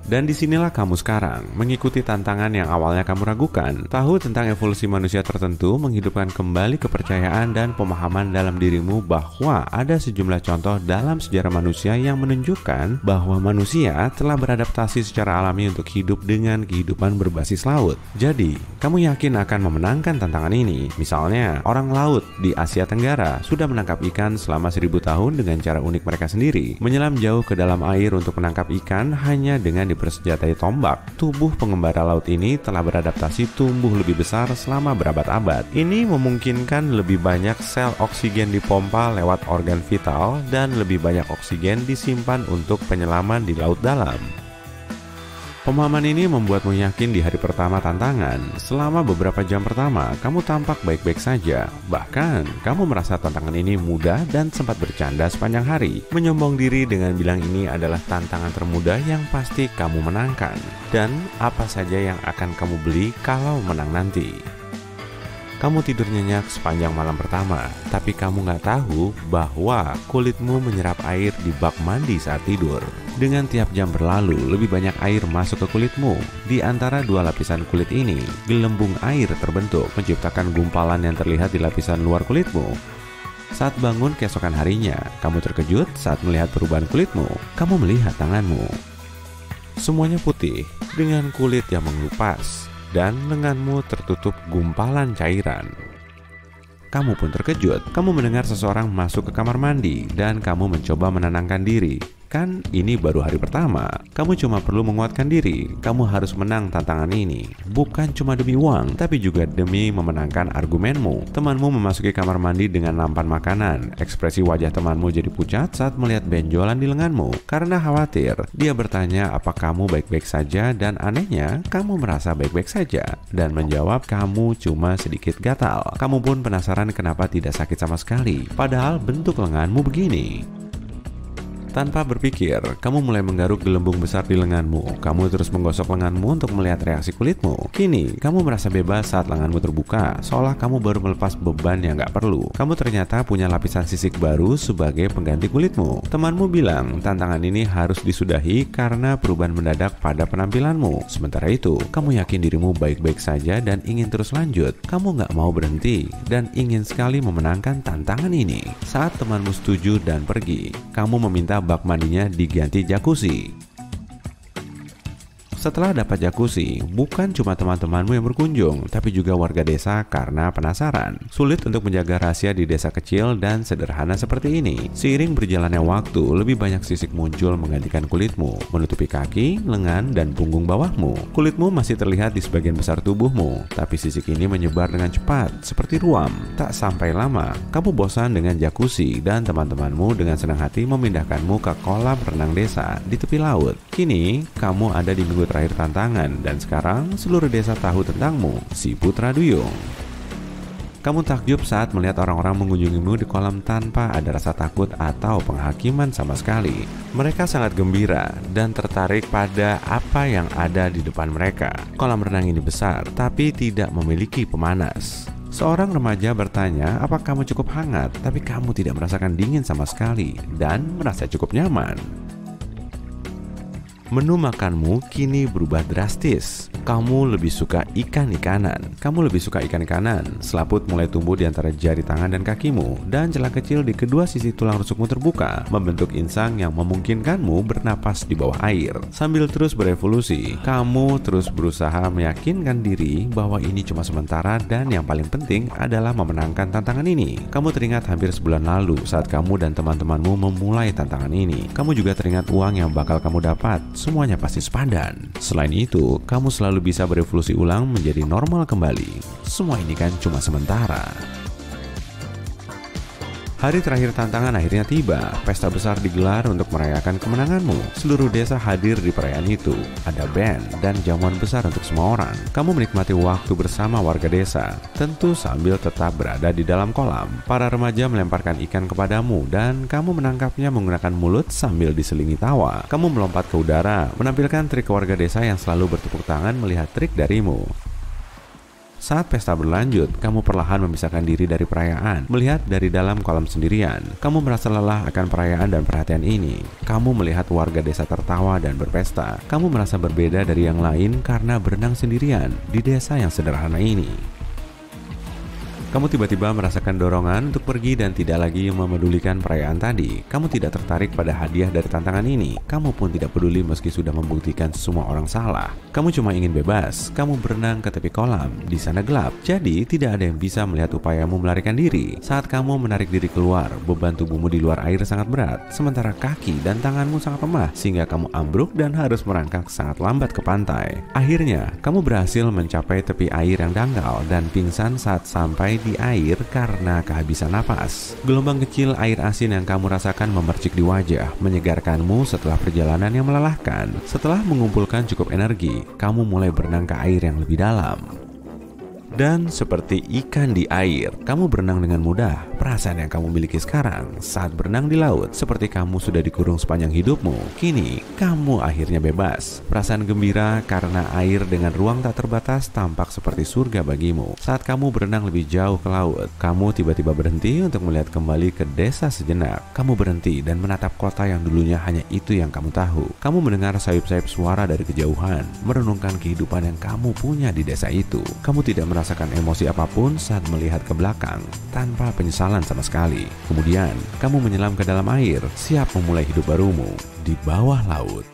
Dan disinilah kamu sekarang, mengikuti tantangan yang awalnya kamu ragukan. Tahu tentang evolusi manusia tertentu menghidupkan kembali kepercayaan dan pemahaman dalam dirimu bahwa ada sejumlah contoh dalam sejarah manusia yang menunjukkan bahwa manusia telah beradaptasi secara alami untuk hidup dengan kehidupan berbasis laut. Jadi, kamu yakin akan memenangkan tantangan ini? Misalnya, orang laut di Asia Tenggara sudah menangkap ikan selama 1000 tahun dengan cara unik mereka sendiri. Menyelam jauh ke dalam air untuk menangkap ikan hanya dengan bersenjatai tombak. Tubuh pengembara laut ini telah beradaptasi tumbuh lebih besar selama berabad-abad. Ini memungkinkan lebih banyak sel oksigen dipompa lewat organ vital dan lebih banyak oksigen disimpan untuk penyelaman di laut dalam. Pemahaman ini membuatmu yakin di hari pertama tantangan. Selama beberapa jam pertama, kamu tampak baik-baik saja. Bahkan, kamu merasa tantangan ini mudah dan sempat bercanda sepanjang hari. Menyombong diri dengan bilang ini adalah tantangan termudah yang pasti kamu menangkan. Dan apa saja yang akan kamu beli kalau menang nanti. Kamu tidur nyenyak sepanjang malam pertama, tapi kamu nggak tahu bahwa kulitmu menyerap air di bak mandi saat tidur. Dengan tiap jam berlalu, lebih banyak air masuk ke kulitmu. Di antara dua lapisan kulit ini, gelembung air terbentuk, menciptakan gumpalan yang terlihat di lapisan luar kulitmu. Saat bangun keesokan harinya, kamu terkejut saat melihat perubahan kulitmu. Kamu melihat tanganmu. Semuanya putih, dengan kulit yang mengelupas. Dan lenganmu tertutup gumpalan cairan. Kamu pun terkejut. Kamu mendengar seseorang masuk ke kamar mandi dan kamu mencoba menenangkan diri. Kan ini baru hari pertama. Kamu cuma perlu menguatkan diri. Kamu harus menang tantangan ini. Bukan cuma demi uang, tapi juga demi memenangkan argumenmu. Temanmu memasuki kamar mandi dengan nampan makanan. Ekspresi wajah temanmu jadi pucat saat melihat benjolan di lenganmu. Karena khawatir, dia bertanya apa kamu baik-baik saja dan anehnya, kamu merasa baik-baik saja. Dan menjawab kamu cuma sedikit gatal. Kamu pun penasaran kenapa tidak sakit sama sekali. Padahal bentuk lenganmu begini. Tanpa berpikir, kamu mulai menggaruk gelembung besar di lenganmu. Kamu terus menggosok lenganmu untuk melihat reaksi kulitmu. Kini, kamu merasa bebas saat lenganmu terbuka, seolah kamu baru melepas beban yang gak perlu. Kamu ternyata punya lapisan sisik baru sebagai pengganti kulitmu. Temanmu bilang, tantangan ini harus disudahi karena perubahan mendadak pada penampilanmu. Sementara itu, kamu yakin dirimu baik-baik saja dan ingin terus lanjut. Kamu gak mau berhenti dan ingin sekali memenangkan tantangan ini. Saat temanmu setuju dan pergi, kamu meminta bak mandinya diganti jacuzzi. Setelah dapat jacuzzi, bukan cuma teman-temanmu yang berkunjung, tapi juga warga desa karena penasaran. Sulit untuk menjaga rahasia di desa kecil dan sederhana seperti ini. Seiring berjalannya waktu, lebih banyak sisik muncul menggantikan kulitmu, menutupi kaki, lengan, dan punggung bawahmu. Kulitmu masih terlihat di sebagian besar tubuhmu, tapi sisik ini menyebar dengan cepat, seperti ruam. Tak sampai lama, kamu bosan dengan jacuzzi dan teman-temanmu dengan senang hati memindahkanmu ke kolam renang desa di tepi laut. Kini, kamu ada di minggu terakhir tantangan dan sekarang seluruh desa tahu tentangmu, si Putra Duyung. Kamu takjub saat melihat orang-orang mengunjungimu di kolam tanpa ada rasa takut atau penghakiman sama sekali. Mereka sangat gembira dan tertarik pada apa yang ada di depan mereka. Kolam renang ini besar tapi tidak memiliki pemanas. Seorang remaja bertanya, "Apa kamu cukup hangat?" Tapi kamu tidak merasakan dingin sama sekali dan merasa cukup nyaman. Menu makanmu kini berubah drastis. Kamu lebih suka ikan-ikanan. Selaput mulai tumbuh di antara jari tangan dan kakimu, dan celah kecil di kedua sisi tulang rusukmu terbuka, membentuk insang yang memungkinkanmu bernapas di bawah air. Sambil terus berevolusi, kamu terus berusaha meyakinkan diri bahwa ini cuma sementara dan yang paling penting adalah memenangkan tantangan ini. Kamu teringat hampir sebulan lalu saat kamu dan teman-temanmu memulai tantangan ini. Kamu juga teringat uang yang bakal kamu dapat. Semuanya pasti sepadan. Selain itu, kamu selalu bisa berevolusi ulang menjadi normal kembali. Semua ini kan cuma sementara. Hari terakhir tantangan akhirnya tiba. Pesta besar digelar untuk merayakan kemenanganmu. Seluruh desa hadir di perayaan itu. Ada band dan jamuan besar untuk semua orang. Kamu menikmati waktu bersama warga desa, tentu sambil tetap berada di dalam kolam. Para remaja melemparkan ikan kepadamu dan kamu menangkapnya menggunakan mulut sambil diselingi tawa. Kamu melompat ke udara, menampilkan trik warga desa yang selalu bertepuk tangan melihat trik darimu. Saat pesta berlanjut, kamu perlahan memisahkan diri dari perayaan, melihat dari dalam kolam sendirian. Kamu merasa lelah akan perayaan dan perhatian ini. Kamu melihat warga desa tertawa dan berpesta. Kamu merasa berbeda dari yang lain karena berenang sendirian di desa yang sederhana ini. Kamu tiba-tiba merasakan dorongan untuk pergi dan tidak lagi memedulikan perayaan tadi. Kamu tidak tertarik pada hadiah dari tantangan ini. Kamu pun tidak peduli meski sudah membuktikan semua orang salah. Kamu cuma ingin bebas. Kamu berenang ke tepi kolam. Di sana gelap, jadi tidak ada yang bisa melihat upayamu melarikan diri. Saat kamu menarik diri keluar, beban tubuhmu di luar air sangat berat, sementara kaki dan tanganmu sangat lemah, sehingga kamu ambruk dan harus merangkak sangat lambat ke pantai. Akhirnya, kamu berhasil mencapai tepi air yang dangkal dan pingsan saat sampai di air karena kehabisan napas. Gelombang kecil air asin yang kamu rasakan memercik di wajah, menyegarkanmu setelah perjalanan yang melelahkan. Setelah mengumpulkan cukup energi, kamu mulai berenang ke air yang lebih dalam. Dan seperti ikan di air, kamu berenang dengan mudah. Perasaan yang kamu miliki sekarang saat berenang di laut seperti kamu sudah dikurung sepanjang hidupmu. Kini, kamu akhirnya bebas. Perasaan gembira karena air dengan ruang tak terbatas tampak seperti surga bagimu. Saat kamu berenang lebih jauh ke laut, kamu tiba-tiba berhenti untuk melihat kembali ke desa sejenak. Kamu berhenti dan menatap kota yang dulunya hanya itu yang kamu tahu. Kamu mendengar sayup-sayup suara dari kejauhan, merenungkan kehidupan yang kamu punya di desa itu. Kamu tidak merasakan emosi apapun saat melihat ke belakang, tanpa penyesalan sama sekali. Kemudian, kamu menyelam ke dalam air, siap memulai hidup barumu di bawah laut.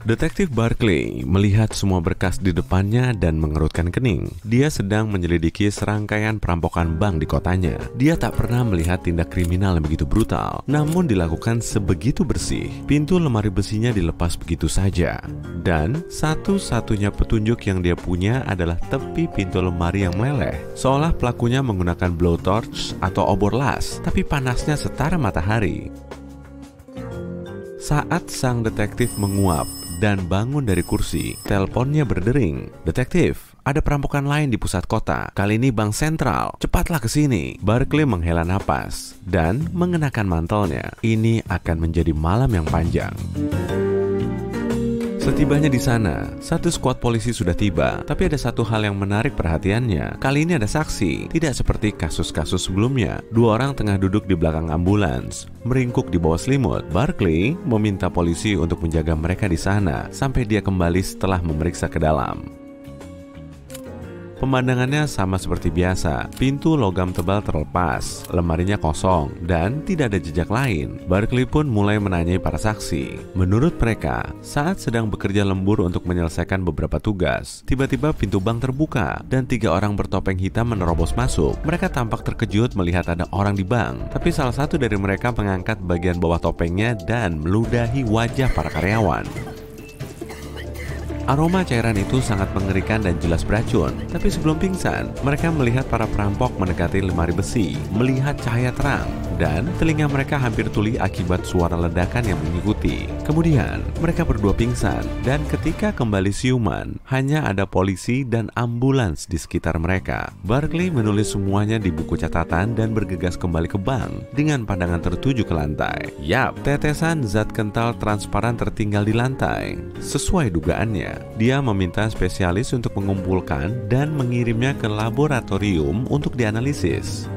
Detektif Barkley melihat semua berkas di depannya dan mengerutkan kening. Dia sedang menyelidiki serangkaian perampokan bank di kotanya. Dia tak pernah melihat tindak kriminal yang begitu brutal, namun dilakukan sebegitu bersih. Pintu lemari besinya dilepas begitu saja. Dan satu-satunya petunjuk yang dia punya adalah tepi pintu lemari yang meleleh. Seolah pelakunya menggunakan blowtorch atau obor las, tapi panasnya setara matahari. Saat sang detektif menguap dan bangun dari kursi, teleponnya berdering. "Detektif, ada perampokan lain di pusat kota. Kali ini bank sentral. Cepatlah ke sini." Barkley menghela napas dan mengenakan mantelnya. Ini akan menjadi malam yang panjang. Setibanya di sana, satu skuad polisi sudah tiba, tapi ada satu hal yang menarik perhatiannya. Kali ini ada saksi, tidak seperti kasus-kasus sebelumnya. Dua orang tengah duduk di belakang ambulans, meringkuk di bawah selimut. Barkley meminta polisi untuk menjaga mereka di sana sampai dia kembali setelah memeriksa ke dalam. Pemandangannya sama seperti biasa. Pintu logam tebal terlepas, lemarinya kosong, dan tidak ada jejak lain. Barkley pun mulai menanyai para saksi. Menurut mereka, saat sedang bekerja lembur untuk menyelesaikan beberapa tugas, tiba-tiba pintu bank terbuka dan 3 orang bertopeng hitam menerobos masuk. Mereka tampak terkejut melihat ada orang di bank, tapi salah satu dari mereka mengangkat bagian bawah topengnya dan meludahi wajah para karyawan. Aroma cairan itu sangat mengerikan dan jelas beracun. Tapi sebelum pingsan, mereka melihat para perampok mendekati lemari besi, melihat cahaya terang, dan telinga mereka hampir tuli akibat suara ledakan yang mengikuti. Kemudian, mereka berdua pingsan, dan ketika kembali siuman, hanya ada polisi dan ambulans di sekitar mereka. Barkley menulis semuanya di buku catatan dan bergegas kembali ke bank dengan pandangan tertuju ke lantai. Yap, tetesan zat kental transparan tertinggal di lantai. Sesuai dugaannya, dia meminta spesialis untuk mengumpulkan dan mengirimnya ke laboratorium untuk dianalisis.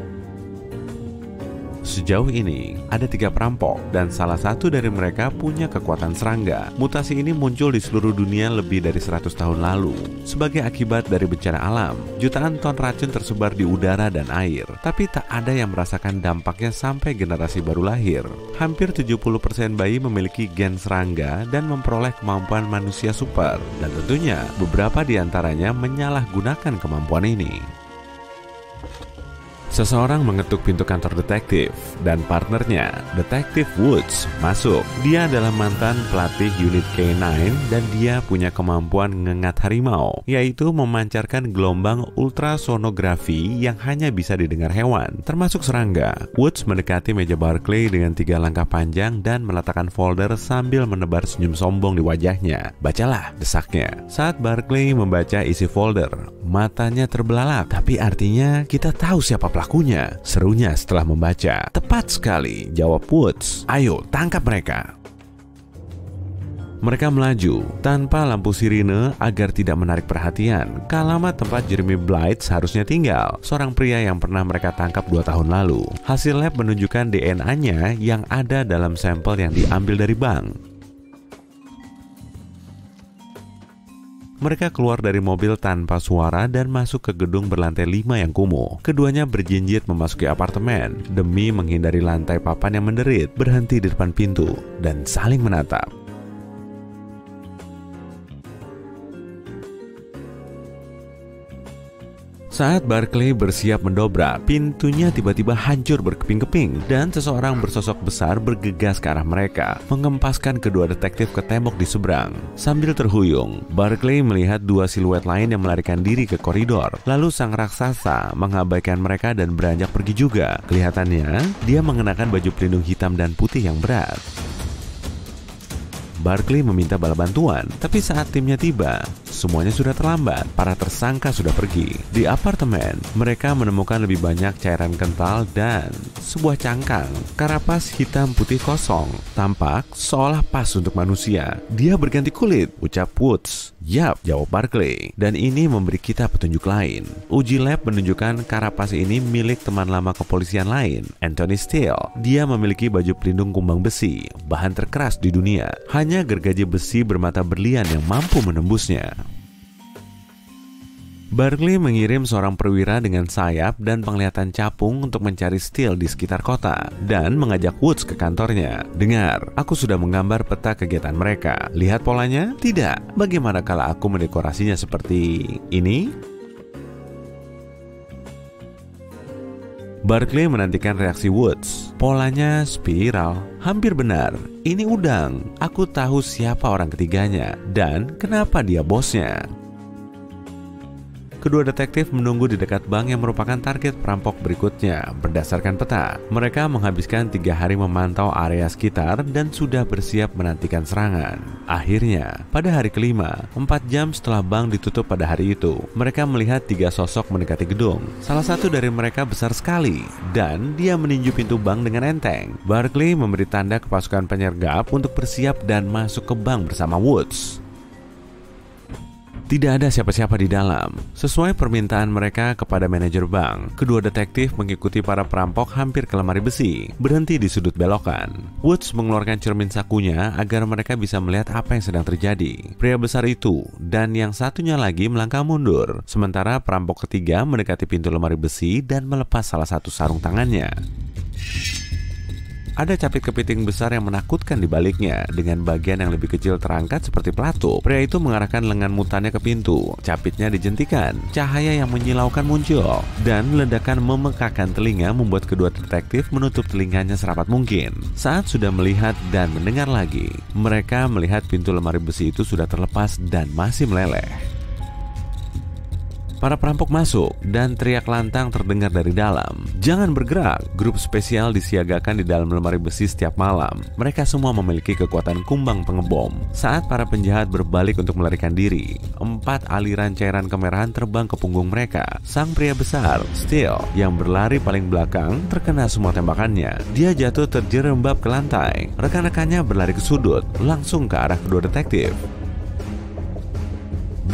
Sejauh ini, ada 3 perampok dan salah satu dari mereka punya kekuatan serangga. Mutasi ini muncul di seluruh dunia lebih dari 100 tahun lalu. Sebagai akibat dari bencana alam, jutaan ton racun tersebar di udara dan air. Tapi tak ada yang merasakan dampaknya sampai generasi baru lahir. Hampir 70% bayi memiliki gen serangga dan memperoleh kemampuan manusia super. Dan tentunya, beberapa di antaranya menyalahgunakan kemampuan ini. Seseorang mengetuk pintu kantor detektif dan partnernya, Detektif Woods, masuk. Dia adalah mantan pelatih unit K9 dan dia punya kemampuan ngengat harimau, yaitu memancarkan gelombang ultrasonografi yang hanya bisa didengar hewan, termasuk serangga. Woods mendekati meja Barclay dengan 3 langkah panjang dan meletakkan folder sambil menebar senyum sombong di wajahnya. Bacalah, desaknya. Saat Barclay membaca isi folder, matanya terbelalak. Tapi artinya kita tahu siapa pelakunya, serunya setelah membaca. Tepat sekali, jawab Woods. Ayo, tangkap mereka. Mereka melaju tanpa lampu sirine agar tidak menarik perhatian ke alamat tempat Jeremy Blythe seharusnya tinggal, seorang pria yang pernah mereka tangkap 2 tahun lalu. Hasil lab menunjukkan DNA-nya yang ada dalam sampel yang diambil dari bank. Mereka keluar dari mobil tanpa suara dan masuk ke gedung berlantai 5 yang kumuh. Keduanya berjinjit memasuki apartemen demi menghindari lantai papan yang menderit, berhenti di depan pintu, dan saling menatap. Saat Barclay bersiap mendobrak, pintunya tiba-tiba hancur berkeping-keping dan seseorang bersosok besar bergegas ke arah mereka, mengempaskan kedua detektif ke tembok di seberang. Sambil terhuyung, Barclay melihat 2 siluet lain yang melarikan diri ke koridor. Lalu sang raksasa mengabaikan mereka dan beranjak pergi juga. Kelihatannya, dia mengenakan baju pelindung hitam dan putih yang berat. Barclay meminta bala bantuan, tapi saat timnya tiba, semuanya sudah terlambat. Para tersangka sudah pergi. Di apartemen, mereka menemukan lebih banyak cairan kental dan sebuah cangkang karapas hitam putih kosong. Tampak seolah pas untuk manusia. Dia berganti kulit, ucap Woods. Yap, jawab Barclay. Dan ini memberi kita petunjuk lain. Uji lab menunjukkan karapas ini milik teman lama kepolisian lain, Anthony Steele. Dia memiliki baju pelindung kumbang besi, bahan terkeras di dunia. Hanya gergaji besi bermata berlian yang mampu menembusnya. Barclay mengirim seorang perwira dengan sayap dan penglihatan capung untuk mencari Steele di sekitar kota dan mengajak Woods ke kantornya. Dengar, aku sudah menggambar peta kegiatan mereka. Lihat polanya? Tidak. Bagaimana kalau aku mendekorasinya seperti ini? Barclay menantikan reaksi Woods. Polanya spiral. Hampir benar. Ini udang. Aku tahu siapa orang ketiganya dan kenapa dia bosnya. Kedua detektif menunggu di dekat bank yang merupakan target perampok berikutnya. Berdasarkan peta, mereka menghabiskan 3 hari memantau area sekitar dan sudah bersiap menantikan serangan. Akhirnya, pada hari kelima, 4 jam setelah bank ditutup pada hari itu, mereka melihat 3 sosok mendekati gedung. Salah satu dari mereka besar sekali, dan dia meninju pintu bank dengan enteng. Barclay memberi tanda ke pasukan penyergap untuk bersiap dan masuk ke bank bersama Woods. Tidak ada siapa-siapa di dalam. Sesuai permintaan mereka kepada manajer bank, kedua detektif mengikuti para perampok hampir ke lemari besi, berhenti di sudut belokan. Woods mengeluarkan cermin sakunya agar mereka bisa melihat apa yang sedang terjadi. Pria besar itu dan yang satunya lagi melangkah mundur, sementara perampok ketiga mendekati pintu lemari besi dan melepas salah satu sarung tangannya. Ada capit kepiting besar yang menakutkan di baliknya, dengan bagian yang lebih kecil terangkat seperti pelatu. Pria itu mengarahkan lengan mutannya ke pintu. Capitnya dijentikan, cahaya yang menyilaukan muncul, dan ledakan memekakan telinga membuat kedua detektif menutup telinganya serapat mungkin. Saat sudah melihat dan mendengar lagi, mereka melihat pintu lemari besi itu sudah terlepas dan masih meleleh. Para perampok masuk dan teriak lantang terdengar dari dalam. Jangan bergerak, grup spesial disiagakan di dalam lemari besi setiap malam. Mereka semua memiliki kekuatan kumbang pengebom. Saat para penjahat berbalik untuk melarikan diri, 4 aliran cairan kemerahan terbang ke punggung mereka. Sang pria besar, Steele, yang berlari paling belakang, terkena semua tembakannya. Dia jatuh terjerembab ke lantai. Rekan-rekannya berlari ke sudut, langsung ke arah kedua detektif.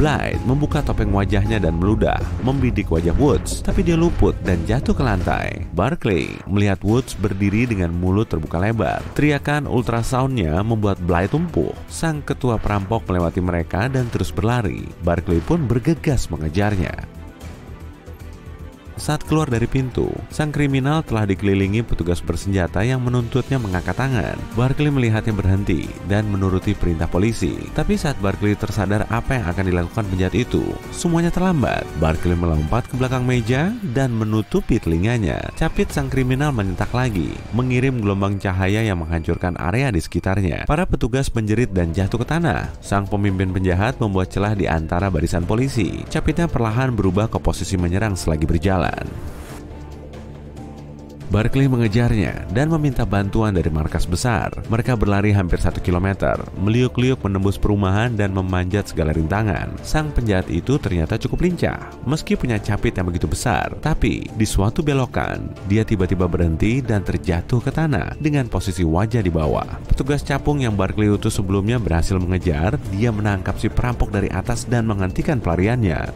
Blythe membuka topeng wajahnya dan meludah, membidik wajah Woods, tapi dia luput dan jatuh ke lantai. Barclay melihat Woods berdiri dengan mulut terbuka lebar. Teriakan ultrasoundnya membuat Blythe lumpuh. Sang ketua perampok melewati mereka dan terus berlari. Barclay pun bergegas mengejarnya. Saat keluar dari pintu, sang kriminal telah dikelilingi petugas bersenjata yang menuntutnya mengangkat tangan. Barclay melihatnya berhenti dan menuruti perintah polisi. Tapi saat Barclay tersadar apa yang akan dilakukan penjahat itu, semuanya terlambat. Barclay melompat ke belakang meja dan menutupi telinganya. Capit sang kriminal menyentak lagi, mengirim gelombang cahaya yang menghancurkan area di sekitarnya. Para petugas menjerit dan jatuh ke tanah. Sang pemimpin penjahat membuat celah di antara barisan polisi. Capitnya perlahan berubah ke posisi menyerang selagi berjalan. Barclay mengejarnya dan meminta bantuan dari markas besar. Mereka berlari hampir 1 kilometer, meliuk-liuk menembus perumahan dan memanjat segala rintangan. Sang penjahat itu ternyata cukup lincah. Meski punya capit yang begitu besar, tapi di suatu belokan, dia tiba-tiba berhenti dan terjatuh ke tanah dengan posisi wajah di bawah. Petugas capung yang Barclay utus sebelumnya berhasil mengejar. Dia menangkap si perampok dari atas dan menghentikan pelariannya.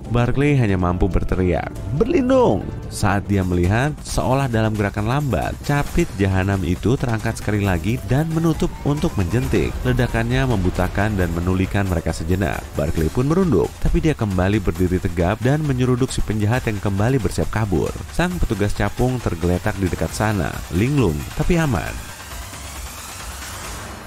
Barclay hanya mampu berteriak, "Berlindung!" saat dia melihat seolah dalam gerakan lambat, capit jahanam itu terangkat sekali lagi dan menutup untuk menjentik. Ledakannya membutakan dan menulikan mereka sejenak. Barclay pun merunduk, tapi dia kembali berdiri tegap dan menyeruduk si penjahat yang kembali bersiap kabur. Sang petugas capung tergeletak di dekat sana, linglung tapi aman.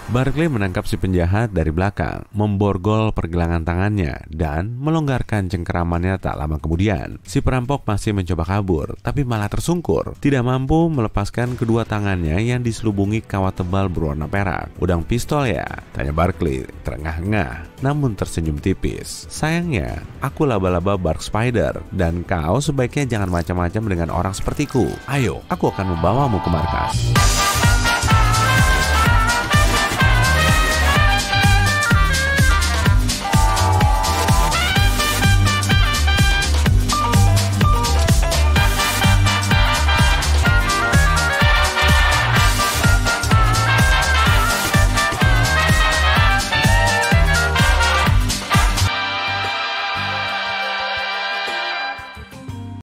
Barclay menangkap si penjahat dari belakang, memborgol pergelangan tangannya, dan melonggarkan cengkeramannya tak lama kemudian. Si perampok masih mencoba kabur, tapi malah tersungkur. Tidak mampu melepaskan kedua tangannya yang diselubungi kawat tebal berwarna perak. "Udang pistol ya?" tanya Barclay, terengah-engah, namun tersenyum tipis. "Sayangnya, aku laba-laba bark spider, dan kau sebaiknya jangan macam-macam dengan orang sepertiku. Ayo, aku akan membawamu ke markas."